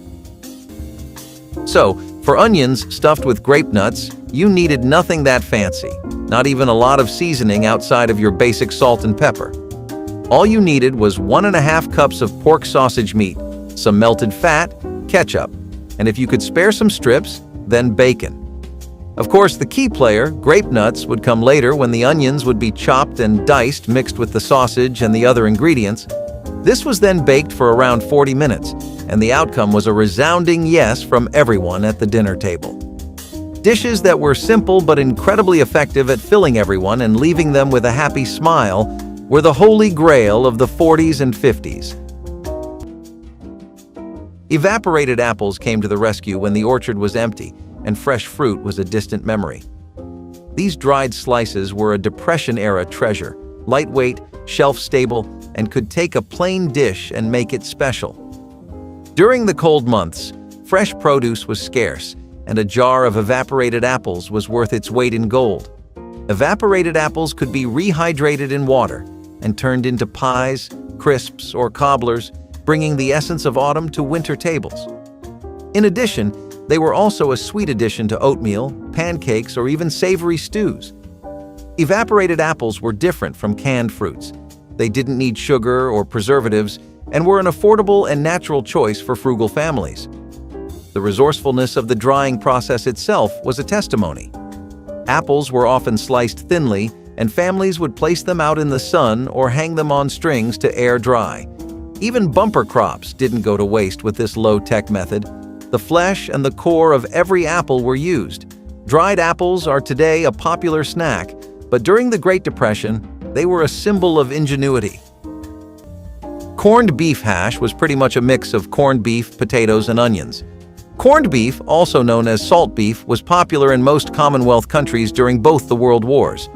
So, for onions stuffed with grape nuts, you needed nothing that fancy, not even a lot of seasoning outside of your basic salt and pepper. All you needed was 1.5 cups of pork sausage meat, some melted fat, ketchup, and if you could spare some strips, then bacon. Of course, the key player, grape nuts, would come later when the onions would be chopped and diced mixed with the sausage and the other ingredients. This was then baked for around 40 minutes, and the outcome was a resounding yes from everyone at the dinner table. Dishes that were simple but incredibly effective at filling everyone and leaving them with a happy smile were the holy grail of the 40s and 50s. Evaporated apples came to the rescue when the orchard was empty and fresh fruit was a distant memory. These dried slices were a Depression-era treasure, lightweight, shelf-stable, and could take a plain dish and make it special. During the cold months, fresh produce was scarce, and a jar of evaporated apples was worth its weight in gold. Evaporated apples could be rehydrated in water and turned into pies, crisps, or cobblers, bringing the essence of autumn to winter tables. In addition, they were also a sweet addition to oatmeal, pancakes, or even savory stews. Evaporated apples were different from canned fruits. They didn't need sugar or preservatives and were an affordable and natural choice for frugal families. The resourcefulness of the drying process itself was a testimony. Apples were often sliced thinly, and families would place them out in the sun or hang them on strings to air dry. Even bumper crops didn't go to waste with this low-tech method. The flesh and the core of every apple were used. Dried apples are today a popular snack, but during the Great Depression, they were a symbol of ingenuity. Corned beef hash was pretty much a mix of corned beef, potatoes, and onions. Corned beef, also known as salt beef, was popular in most Commonwealth countries during both the World Wars.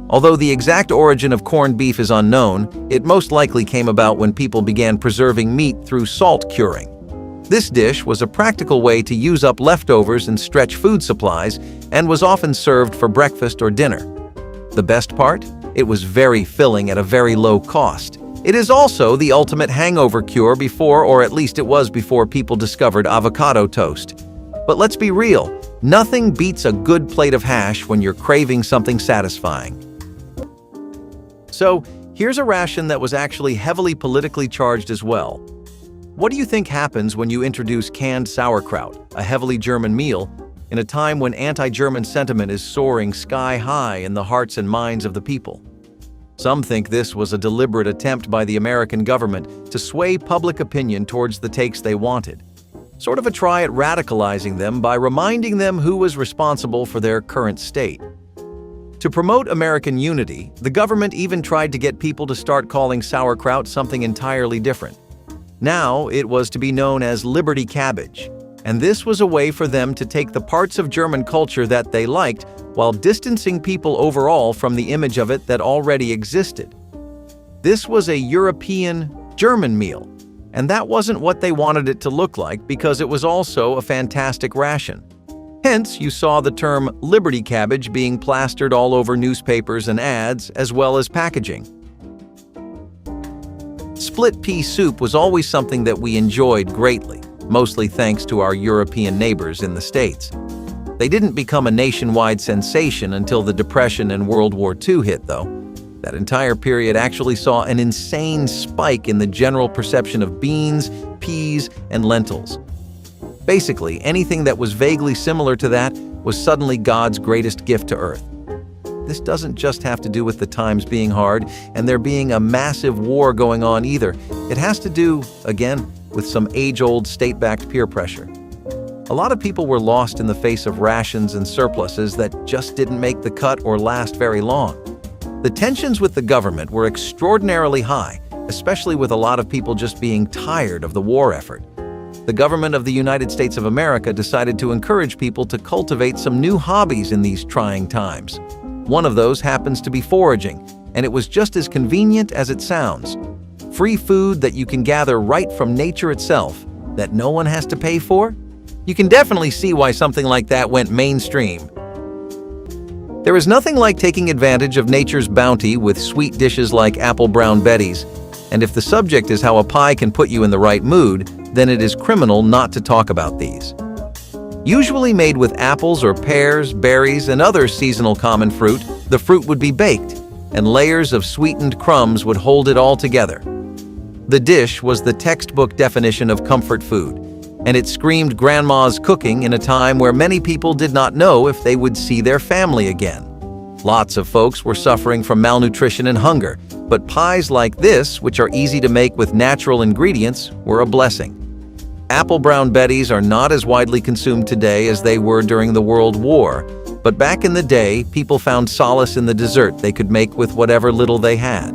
Although the exact origin of corned beef is unknown, it most likely came about when people began preserving meat through salt curing. This dish was a practical way to use up leftovers and stretch food supplies, and was often served for breakfast or dinner. The best part? It was very filling at a very low cost. It is also the ultimate hangover cure before, or at least it was before, people discovered avocado toast. But let's be real, nothing beats a good plate of hash when you're craving something satisfying. So, here's a ration that was actually heavily politically charged as well. What do you think happens when you introduce canned sauerkraut, a heavily German meal, in a time when anti-German sentiment is soaring sky high in the hearts and minds of the people? Some think this was a deliberate attempt by the American government to sway public opinion towards the takes they wanted. Sort of a try at radicalizing them by reminding them who was responsible for their current state. To promote American unity, the government even tried to get people to start calling sauerkraut something entirely different. Now it was to be known as Liberty cabbage, and this was a way for them to take the parts of German culture that they liked while distancing people overall from the image of it that already existed. This was a European German meal, and that wasn't what they wanted it to look like because it was also a fantastic ration. Hence, you saw the term Liberty cabbage being plastered all over newspapers and ads, as well as packaging. Split pea soup was always something that we enjoyed greatly, mostly thanks to our European neighbors in the States. They didn't become a nationwide sensation until the Depression and World War II hit, though. That entire period actually saw an insane spike in the general perception of beans, peas, and lentils. Basically, anything that was vaguely similar to that was suddenly God's greatest gift to Earth. This doesn't just have to do with the times being hard and there being a massive war going on either. It has to do, again, with some age-old state-backed peer pressure. A lot of people were lost in the face of rations and surpluses that just didn't make the cut or last very long. The tensions with the government were extraordinarily high, especially with a lot of people just being tired of the war effort. The government of the United States of America decided to encourage people to cultivate some new hobbies in these trying times. One of those happens to be foraging, and it was just as convenient as it sounds. Free food that you can gather right from nature itself, that no one has to pay for? You can definitely see why something like that went mainstream. There is nothing like taking advantage of nature's bounty with sweet dishes like apple brown betties, and if the subject is how a pie can put you in the right mood, then it is criminal not to talk about these. Usually made with apples or pears, berries, and other seasonal common fruit, the fruit would be baked, and layers of sweetened crumbs would hold it all together. The dish was the textbook definition of comfort food, and it screamed grandma's cooking in a time where many people did not know if they would see their family again. Lots of folks were suffering from malnutrition and hunger, but pies like this, which are easy to make with natural ingredients, were a blessing. Apple brown betties are not as widely consumed today as they were during the World War, but back in the day, people found solace in the dessert they could make with whatever little they had.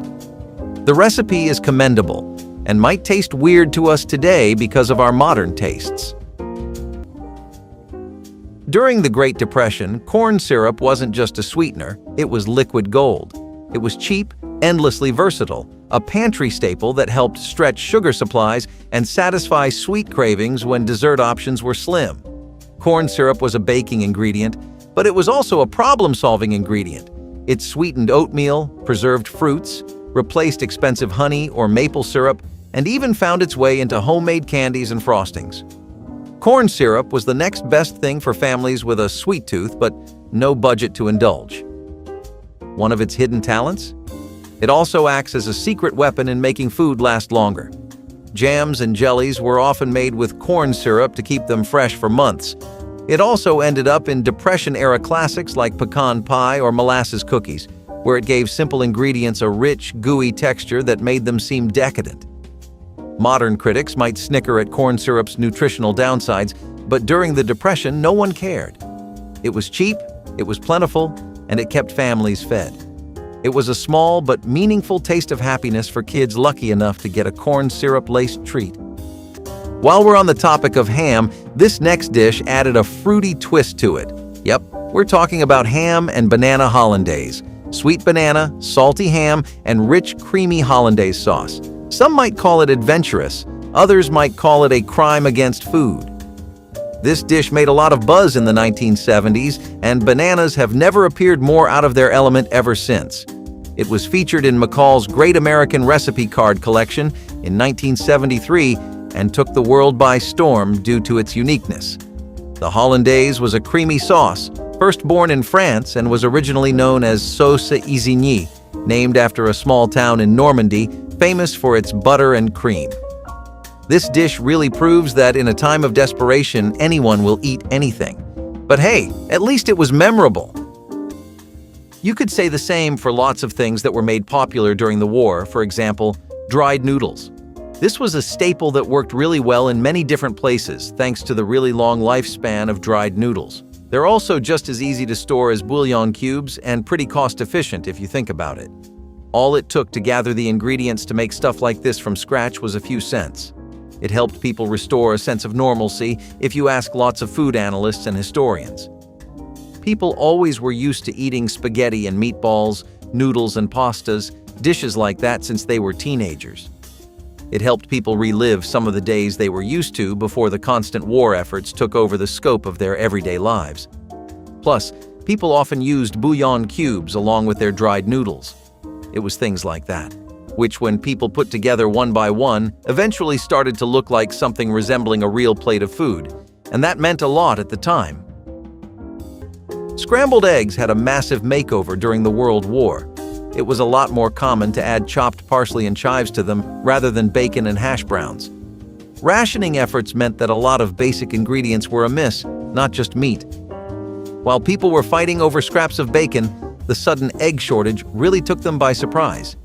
The recipe is commendable and might taste weird to us today because of our modern tastes. During the Great Depression, corn syrup wasn't just a sweetener, it was liquid gold. It was cheap, endlessly versatile, a pantry staple that helped stretch sugar supplies and satisfy sweet cravings when dessert options were slim. Corn syrup was a baking ingredient, but it was also a problem-solving ingredient. It sweetened oatmeal, preserved fruits, replaced expensive honey or maple syrup, and even found its way into homemade candies and frostings. Corn syrup was the next best thing for families with a sweet tooth but no budget to indulge. One of its hidden talents? It also acts as a secret weapon in making food last longer. Jams and jellies were often made with corn syrup to keep them fresh for months. It also ended up in Depression-era classics like pecan pie or molasses cookies, where it gave simple ingredients a rich, gooey texture that made them seem decadent. Modern critics might snicker at corn syrup's nutritional downsides, but during the Depression, no one cared. It was cheap, it was plentiful, and it kept families fed. It was a small but meaningful taste of happiness for kids lucky enough to get a corn syrup-laced treat. While we're on the topic of ham, this next dish added a fruity twist to it. Yep, we're talking about ham and banana hollandaise. Sweet banana, salty ham, and rich, creamy hollandaise sauce. Some might call it adventurous, others might call it a crime against food. This dish made a lot of buzz in the 1970s, and bananas have never appeared more out of their element ever since. It was featured in McCall's Great American Recipe Card collection in 1973 and took the world by storm due to its uniqueness. The hollandaise was a creamy sauce, first born in France and was originally known as sauce Isigny, named after a small town in Normandy, famous for its butter and cream. This dish really proves that in a time of desperation, anyone will eat anything. But hey, at least it was memorable. You could say the same for lots of things that were made popular during the war, for example, dried noodles. This was a staple that worked really well in many different places, thanks to the really long lifespan of dried noodles. They're also just as easy to store as bouillon cubes and pretty cost-efficient if you think about it. All it took to gather the ingredients to make stuff like this from scratch was a few cents. It helped people restore a sense of normalcy if you ask lots of food analysts and historians. People always were used to eating spaghetti and meatballs, noodles and pastas, dishes like that since they were teenagers. It helped people relive some of the days they were used to before the constant war efforts took over the scope of their everyday lives. Plus, people often used bouillon cubes along with their dried noodles. It was things like that, which when people put together one by one, eventually started to look like something resembling a real plate of food, and that meant a lot at the time. Scrambled eggs had a massive makeover during the World War. It was a lot more common to add chopped parsley and chives to them rather than bacon and hash browns. Rationing efforts meant that a lot of basic ingredients were amiss, not just meat. While people were fighting over scraps of bacon, the sudden egg shortage really took them by surprise.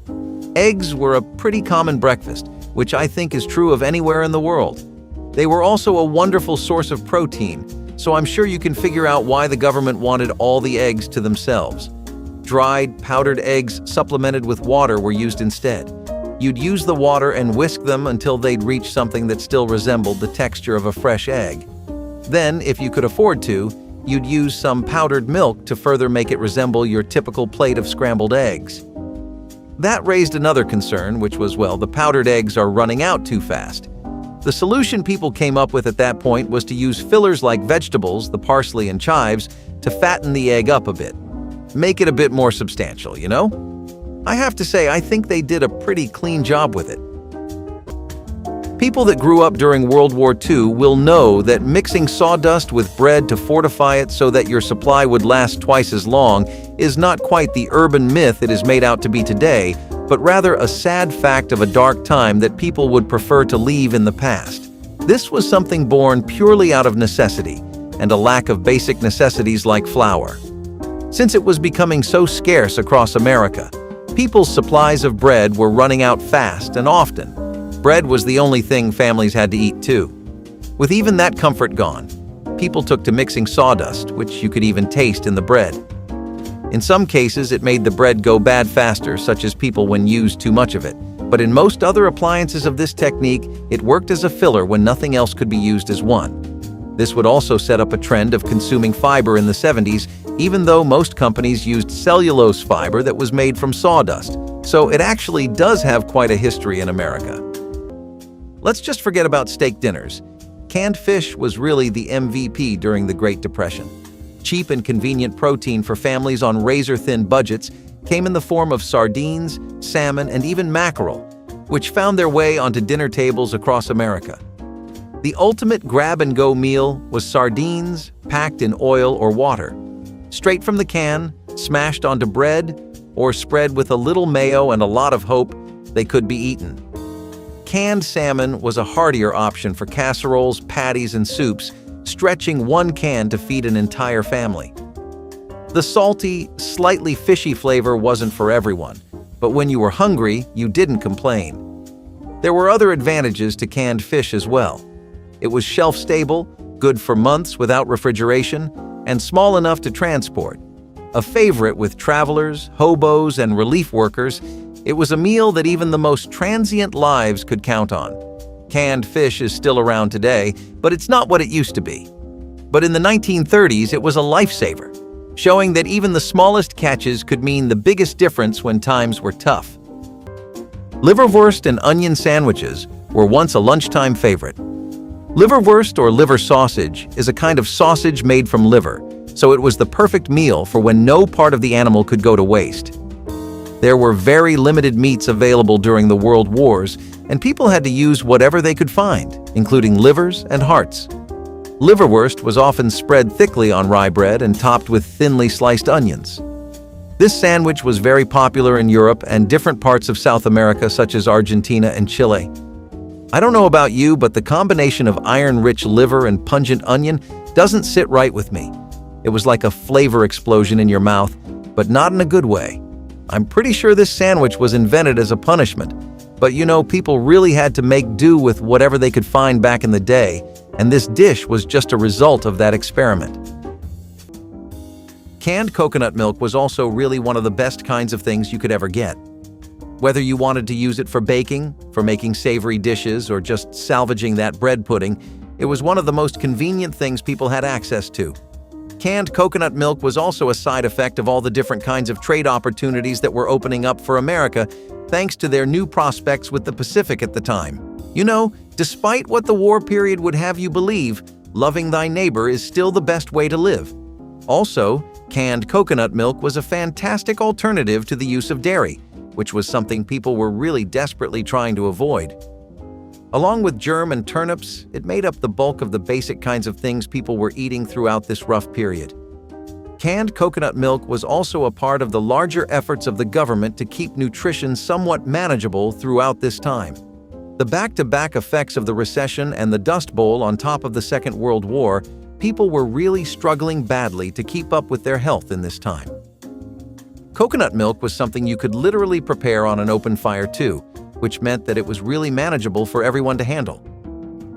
Eggs were a pretty common breakfast, which I think is true of anywhere in the world. They were also a wonderful source of protein, so I'm sure you can figure out why the government wanted all the eggs to themselves. Dried, powdered eggs supplemented with water were used instead. You'd use the water and whisk them until they'd reach something that still resembled the texture of a fresh egg. Then, if you could afford to, you'd use some powdered milk to further make it resemble your typical plate of scrambled eggs. That raised another concern, which was, well, the powdered eggs are running out too fast. The solution people came up with at that point was to use fillers like vegetables, the parsley and chives, to fatten the egg up a bit. Make it a bit more substantial, you know? I have to say, I think they did a pretty clean job with it. People that grew up during World War II will know that mixing sawdust with bread to fortify it so that your supply would last twice as long is not quite the urban myth it is made out to be today, but rather a sad fact of a dark time that people would prefer to leave in the past. This was something born purely out of necessity and a lack of basic necessities like flour. Since it was becoming so scarce across America, people's supplies of bread were running out fast and often. Bread was the only thing families had to eat too. With even that comfort gone, people took to mixing sawdust, which you could even taste in the bread. In some cases, it made the bread go bad faster, such as people when used too much of it. But in most other appliances of this technique, it worked as a filler when nothing else could be used as one. This would also set up a trend of consuming fiber in the 70s, even though most companies used cellulose fiber that was made from sawdust. So it actually does have quite a history in America. Let's just forget about steak dinners. Canned fish was really the MVP during the Great Depression. Cheap and convenient protein for families on razor-thin budgets came in the form of sardines, salmon, and even mackerel, which found their way onto dinner tables across America. The ultimate grab-and-go meal was sardines packed in oil or water, straight from the can, smashed onto bread, or spread with a little mayo and a lot of hope they could be eaten. Canned salmon was a heartier option for casseroles, patties, and soups, stretching one can to feed an entire family. The salty, slightly fishy flavor wasn't for everyone, but when you were hungry, you didn't complain. There were other advantages to canned fish as well. It was shelf-stable, good for months without refrigeration, and small enough to transport. A favorite with travelers, hobos, and relief workers, it was a meal that even the most transient lives could count on. Canned fish is still around today, but it's not what it used to be. But in the 1930s, it was a lifesaver, showing that even the smallest catches could mean the biggest difference when times were tough. Liverwurst and onion sandwiches were once a lunchtime favorite. Liverwurst or liver sausage is a kind of sausage made from liver, so it was the perfect meal for when no part of the animal could go to waste. There were very limited meats available during the World Wars, and people had to use whatever they could find, including livers and hearts. Liverwurst was often spread thickly on rye bread and topped with thinly sliced onions. This sandwich was very popular in Europe and different parts of South America, such as Argentina and Chile. I don't know about you, but the combination of iron-rich liver and pungent onion doesn't sit right with me. It was like a flavor explosion in your mouth, but not in a good way. I'm pretty sure this sandwich was invented as a punishment, but you know, people really had to make do with whatever they could find back in the day, and this dish was just a result of that experiment. Canned coconut milk was also really one of the best kinds of things you could ever get. Whether you wanted to use it for baking, for making savory dishes, or just salvaging that bread pudding, it was one of the most convenient things people had access to. Canned coconut milk was also a side effect of all the different kinds of trade opportunities that were opening up for America thanks to their new prospects with the Pacific at the time. You know, despite what the war period would have you believe, loving thy neighbor is still the best way to live. Also, canned coconut milk was a fantastic alternative to the use of dairy, which was something people were really desperately trying to avoid. Along with germ and turnips, it made up the bulk of the basic kinds of things people were eating throughout this rough period. Canned coconut milk was also a part of the larger efforts of the government to keep nutrition somewhat manageable throughout this time. The back-to-back effects of the recession and the Dust Bowl on top of the Second World War, people were really struggling badly to keep up with their health in this time. Coconut milk was something you could literally prepare on an open fire too, which meant that it was really manageable for everyone to handle.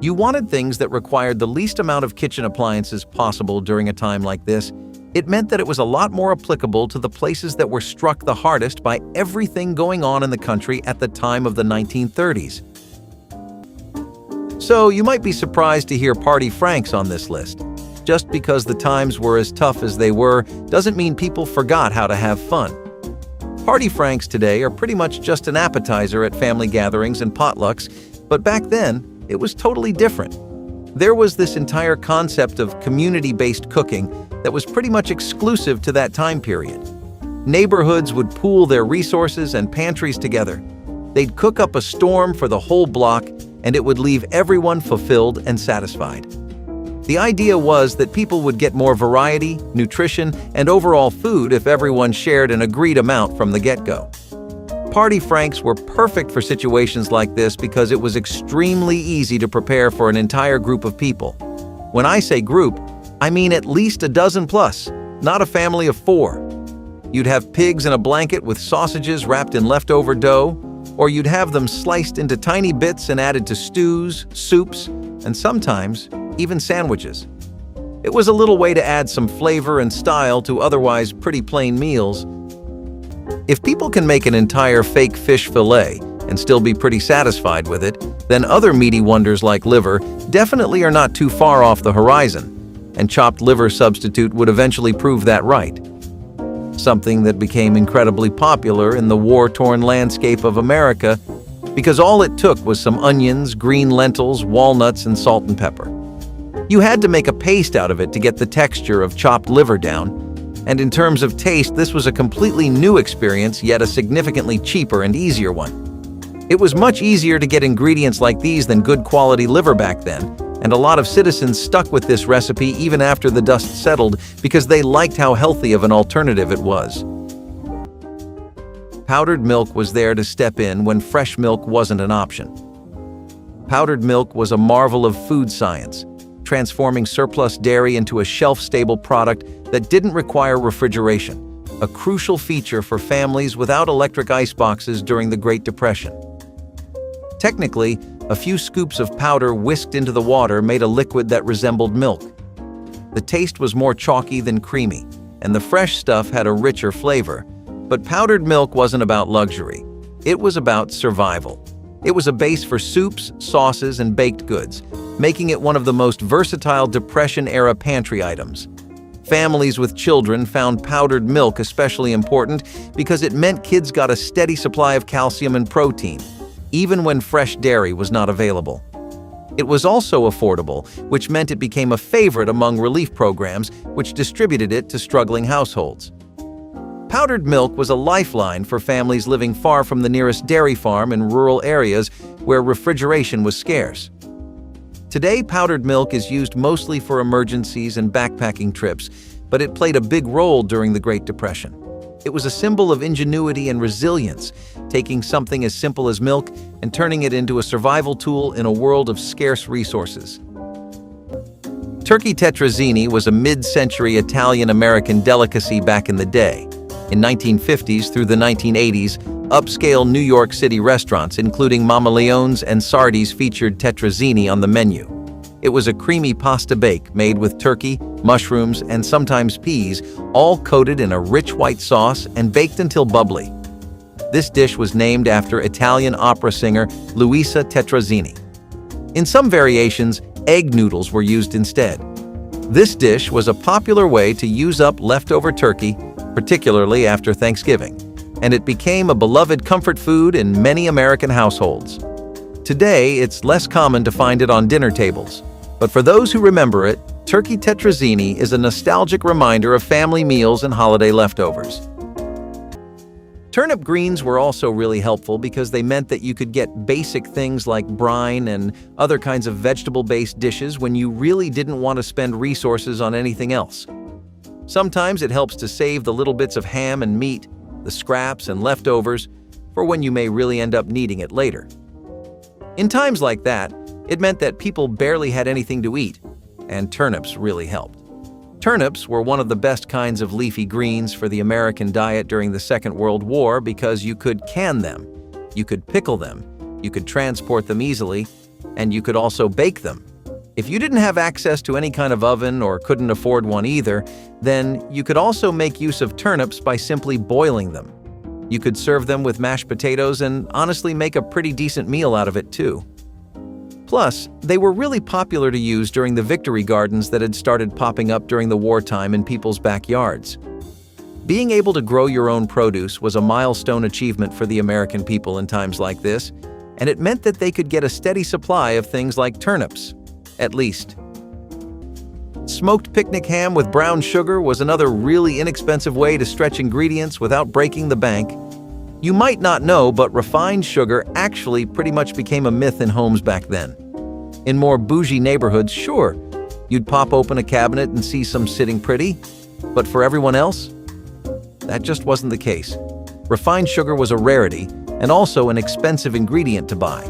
You wanted things that required the least amount of kitchen appliances possible during a time like this. It meant that it was a lot more applicable to the places that were struck the hardest by everything going on in the country at the time of the 1930s. So you might be surprised to hear Party Franks on this list. Just because the times were as tough as they were doesn't mean people forgot how to have fun. Party franks today are pretty much just an appetizer at family gatherings and potlucks, but back then, it was totally different. There was this entire concept of community-based cooking that was pretty much exclusive to that time period. Neighborhoods would pool their resources and pantries together. They'd cook up a storm for the whole block, and it would leave everyone fulfilled and satisfied. The idea was that people would get more variety, nutrition, and overall food if everyone shared an agreed amount from the get-go. Party franks were perfect for situations like this because it was extremely easy to prepare for an entire group of people. When I say group, I mean at least a dozen plus, not a family of 4. You'd have pigs in a blanket with sausages wrapped in leftover dough, or you'd have them sliced into tiny bits and added to stews, soups, and sometimes even sandwiches. It was a little way to add some flavor and style to otherwise pretty plain meals. If people can make an entire fake fish fillet and still be pretty satisfied with it, then other meaty wonders like liver definitely are not too far off the horizon, and chopped liver substitute would eventually prove that right. Something that became incredibly popular in the war-torn landscape of America because all it took was some onions, green lentils, walnuts, and salt and pepper. You had to make a paste out of it to get the texture of chopped liver down, and in terms of taste, this was a completely new experience, yet a significantly cheaper and easier one. It was much easier to get ingredients like these than good quality liver back then, and a lot of citizens stuck with this recipe even after the dust settled because they liked how healthy of an alternative it was. Powdered milk was there to step in when fresh milk wasn't an option. Powdered milk was a marvel of food science, transforming surplus dairy into a shelf-stable product that didn't require refrigeration, a crucial feature for families without electric ice boxes during the Great Depression. Technically, a few scoops of powder whisked into the water made a liquid that resembled milk. The taste was more chalky than creamy, and the fresh stuff had a richer flavor. But powdered milk wasn't about luxury. It was about survival. It was a base for soups, sauces, and baked goods, making it one of the most versatile Depression-era pantry items. Families with children found powdered milk especially important because it meant kids got a steady supply of calcium and protein, even when fresh dairy was not available. It was also affordable, which meant it became a favorite among relief programs, which distributed it to struggling households. Powdered milk was a lifeline for families living far from the nearest dairy farm in rural areas where refrigeration was scarce. Today, powdered milk is used mostly for emergencies and backpacking trips, but it played a big role during the Great Depression. It was a symbol of ingenuity and resilience, taking something as simple as milk and turning it into a survival tool in a world of scarce resources. Turkey tetrazini was a mid-century Italian-American delicacy back in the day. In 1950s through the 1980s, upscale New York City restaurants, including Mama Leone's and Sardi's, featured tetrazini on the menu. It was a creamy pasta bake made with turkey, mushrooms, and sometimes peas, all coated in a rich white sauce and baked until bubbly. This dish was named after Italian opera singer Luisa Tetrazini. In some variations, egg noodles were used instead. This dish was a popular way to use up leftover turkey, particularly after Thanksgiving, and it became a beloved comfort food in many American households. Today, it's less common to find it on dinner tables, but for those who remember it, turkey tetrazini is a nostalgic reminder of family meals and holiday leftovers. Turnip greens were also really helpful because they meant that you could get basic things like brine and other kinds of vegetable-based dishes when you really didn't want to spend resources on anything else. Sometimes it helps to save the little bits of ham and meat, the scraps and leftovers, for when you may really end up needing it later. In times like that, it meant that people barely had anything to eat, and turnips really helped. Turnips were one of the best kinds of leafy greens for the American diet during the Second World War because you could can them, you could pickle them, you could transport them easily, and you could also bake them. If you didn't have access to any kind of oven or couldn't afford one either, then you could also make use of turnips by simply boiling them. You could serve them with mashed potatoes and honestly make a pretty decent meal out of it too. Plus, they were really popular to use during the victory gardens that had started popping up during the wartime in people's backyards. Being able to grow your own produce was a milestone achievement for the American people in times like this, and it meant that they could get a steady supply of things like turnips, at least. Smoked picnic ham with brown sugar was another really inexpensive way to stretch ingredients without breaking the bank. You might not know, but refined sugar actually pretty much became a myth in homes back then. In more bougie neighborhoods, sure, you'd pop open a cabinet and see some sitting pretty, but for everyone else, that just wasn't the case. Refined sugar was a rarity and also an expensive ingredient to buy.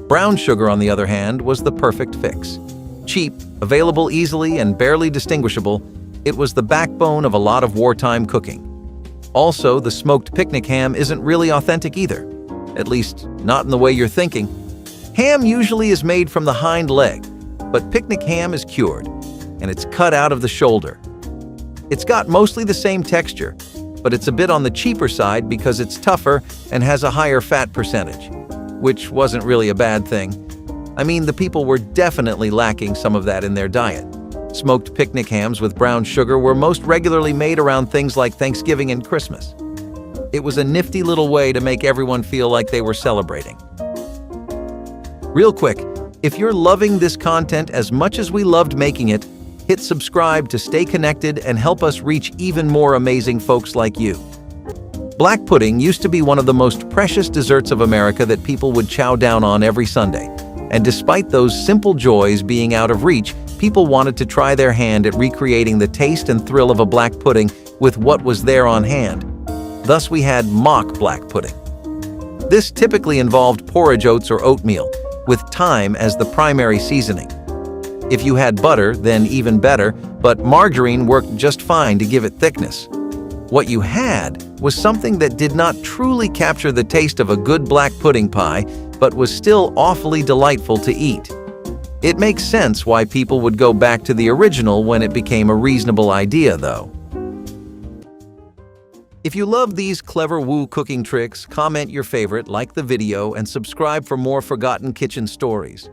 Brown sugar, on the other hand, was the perfect fix. Cheap, available easily, and barely distinguishable, it was the backbone of a lot of wartime cooking. Also, the smoked picnic ham isn't really authentic either, at least not in the way you're thinking. Ham usually is made from the hind leg, but picnic ham is cured, and it's cut out of the shoulder. It's got mostly the same texture, but it's a bit on the cheaper side because it's tougher and has a higher fat percentage, which wasn't really a bad thing. I mean, the people were definitely lacking some of that in their diet. Smoked picnic hams with brown sugar were most regularly made around things like Thanksgiving and Christmas. It was a nifty little way to make everyone feel like they were celebrating. Real quick, if you're loving this content as much as we loved making it, hit subscribe to stay connected and help us reach even more amazing folks like you. Black pudding used to be one of the most precious desserts of America that people would chow down on every Sunday. And despite those simple joys being out of reach, people wanted to try their hand at recreating the taste and thrill of a black pudding with what was there on hand. Thus, we had mock black pudding. This typically involved porridge oats or oatmeal, with thyme as the primary seasoning. If you had butter, then even better, but margarine worked just fine to give it thickness. What you had was something that did not truly capture the taste of a good black pudding pie, but was still awfully delightful to eat. It makes sense why people would go back to the original when it became a reasonable idea, though. If you love these clever woo cooking tricks, comment your favorite, like the video, and subscribe for more forgotten kitchen stories.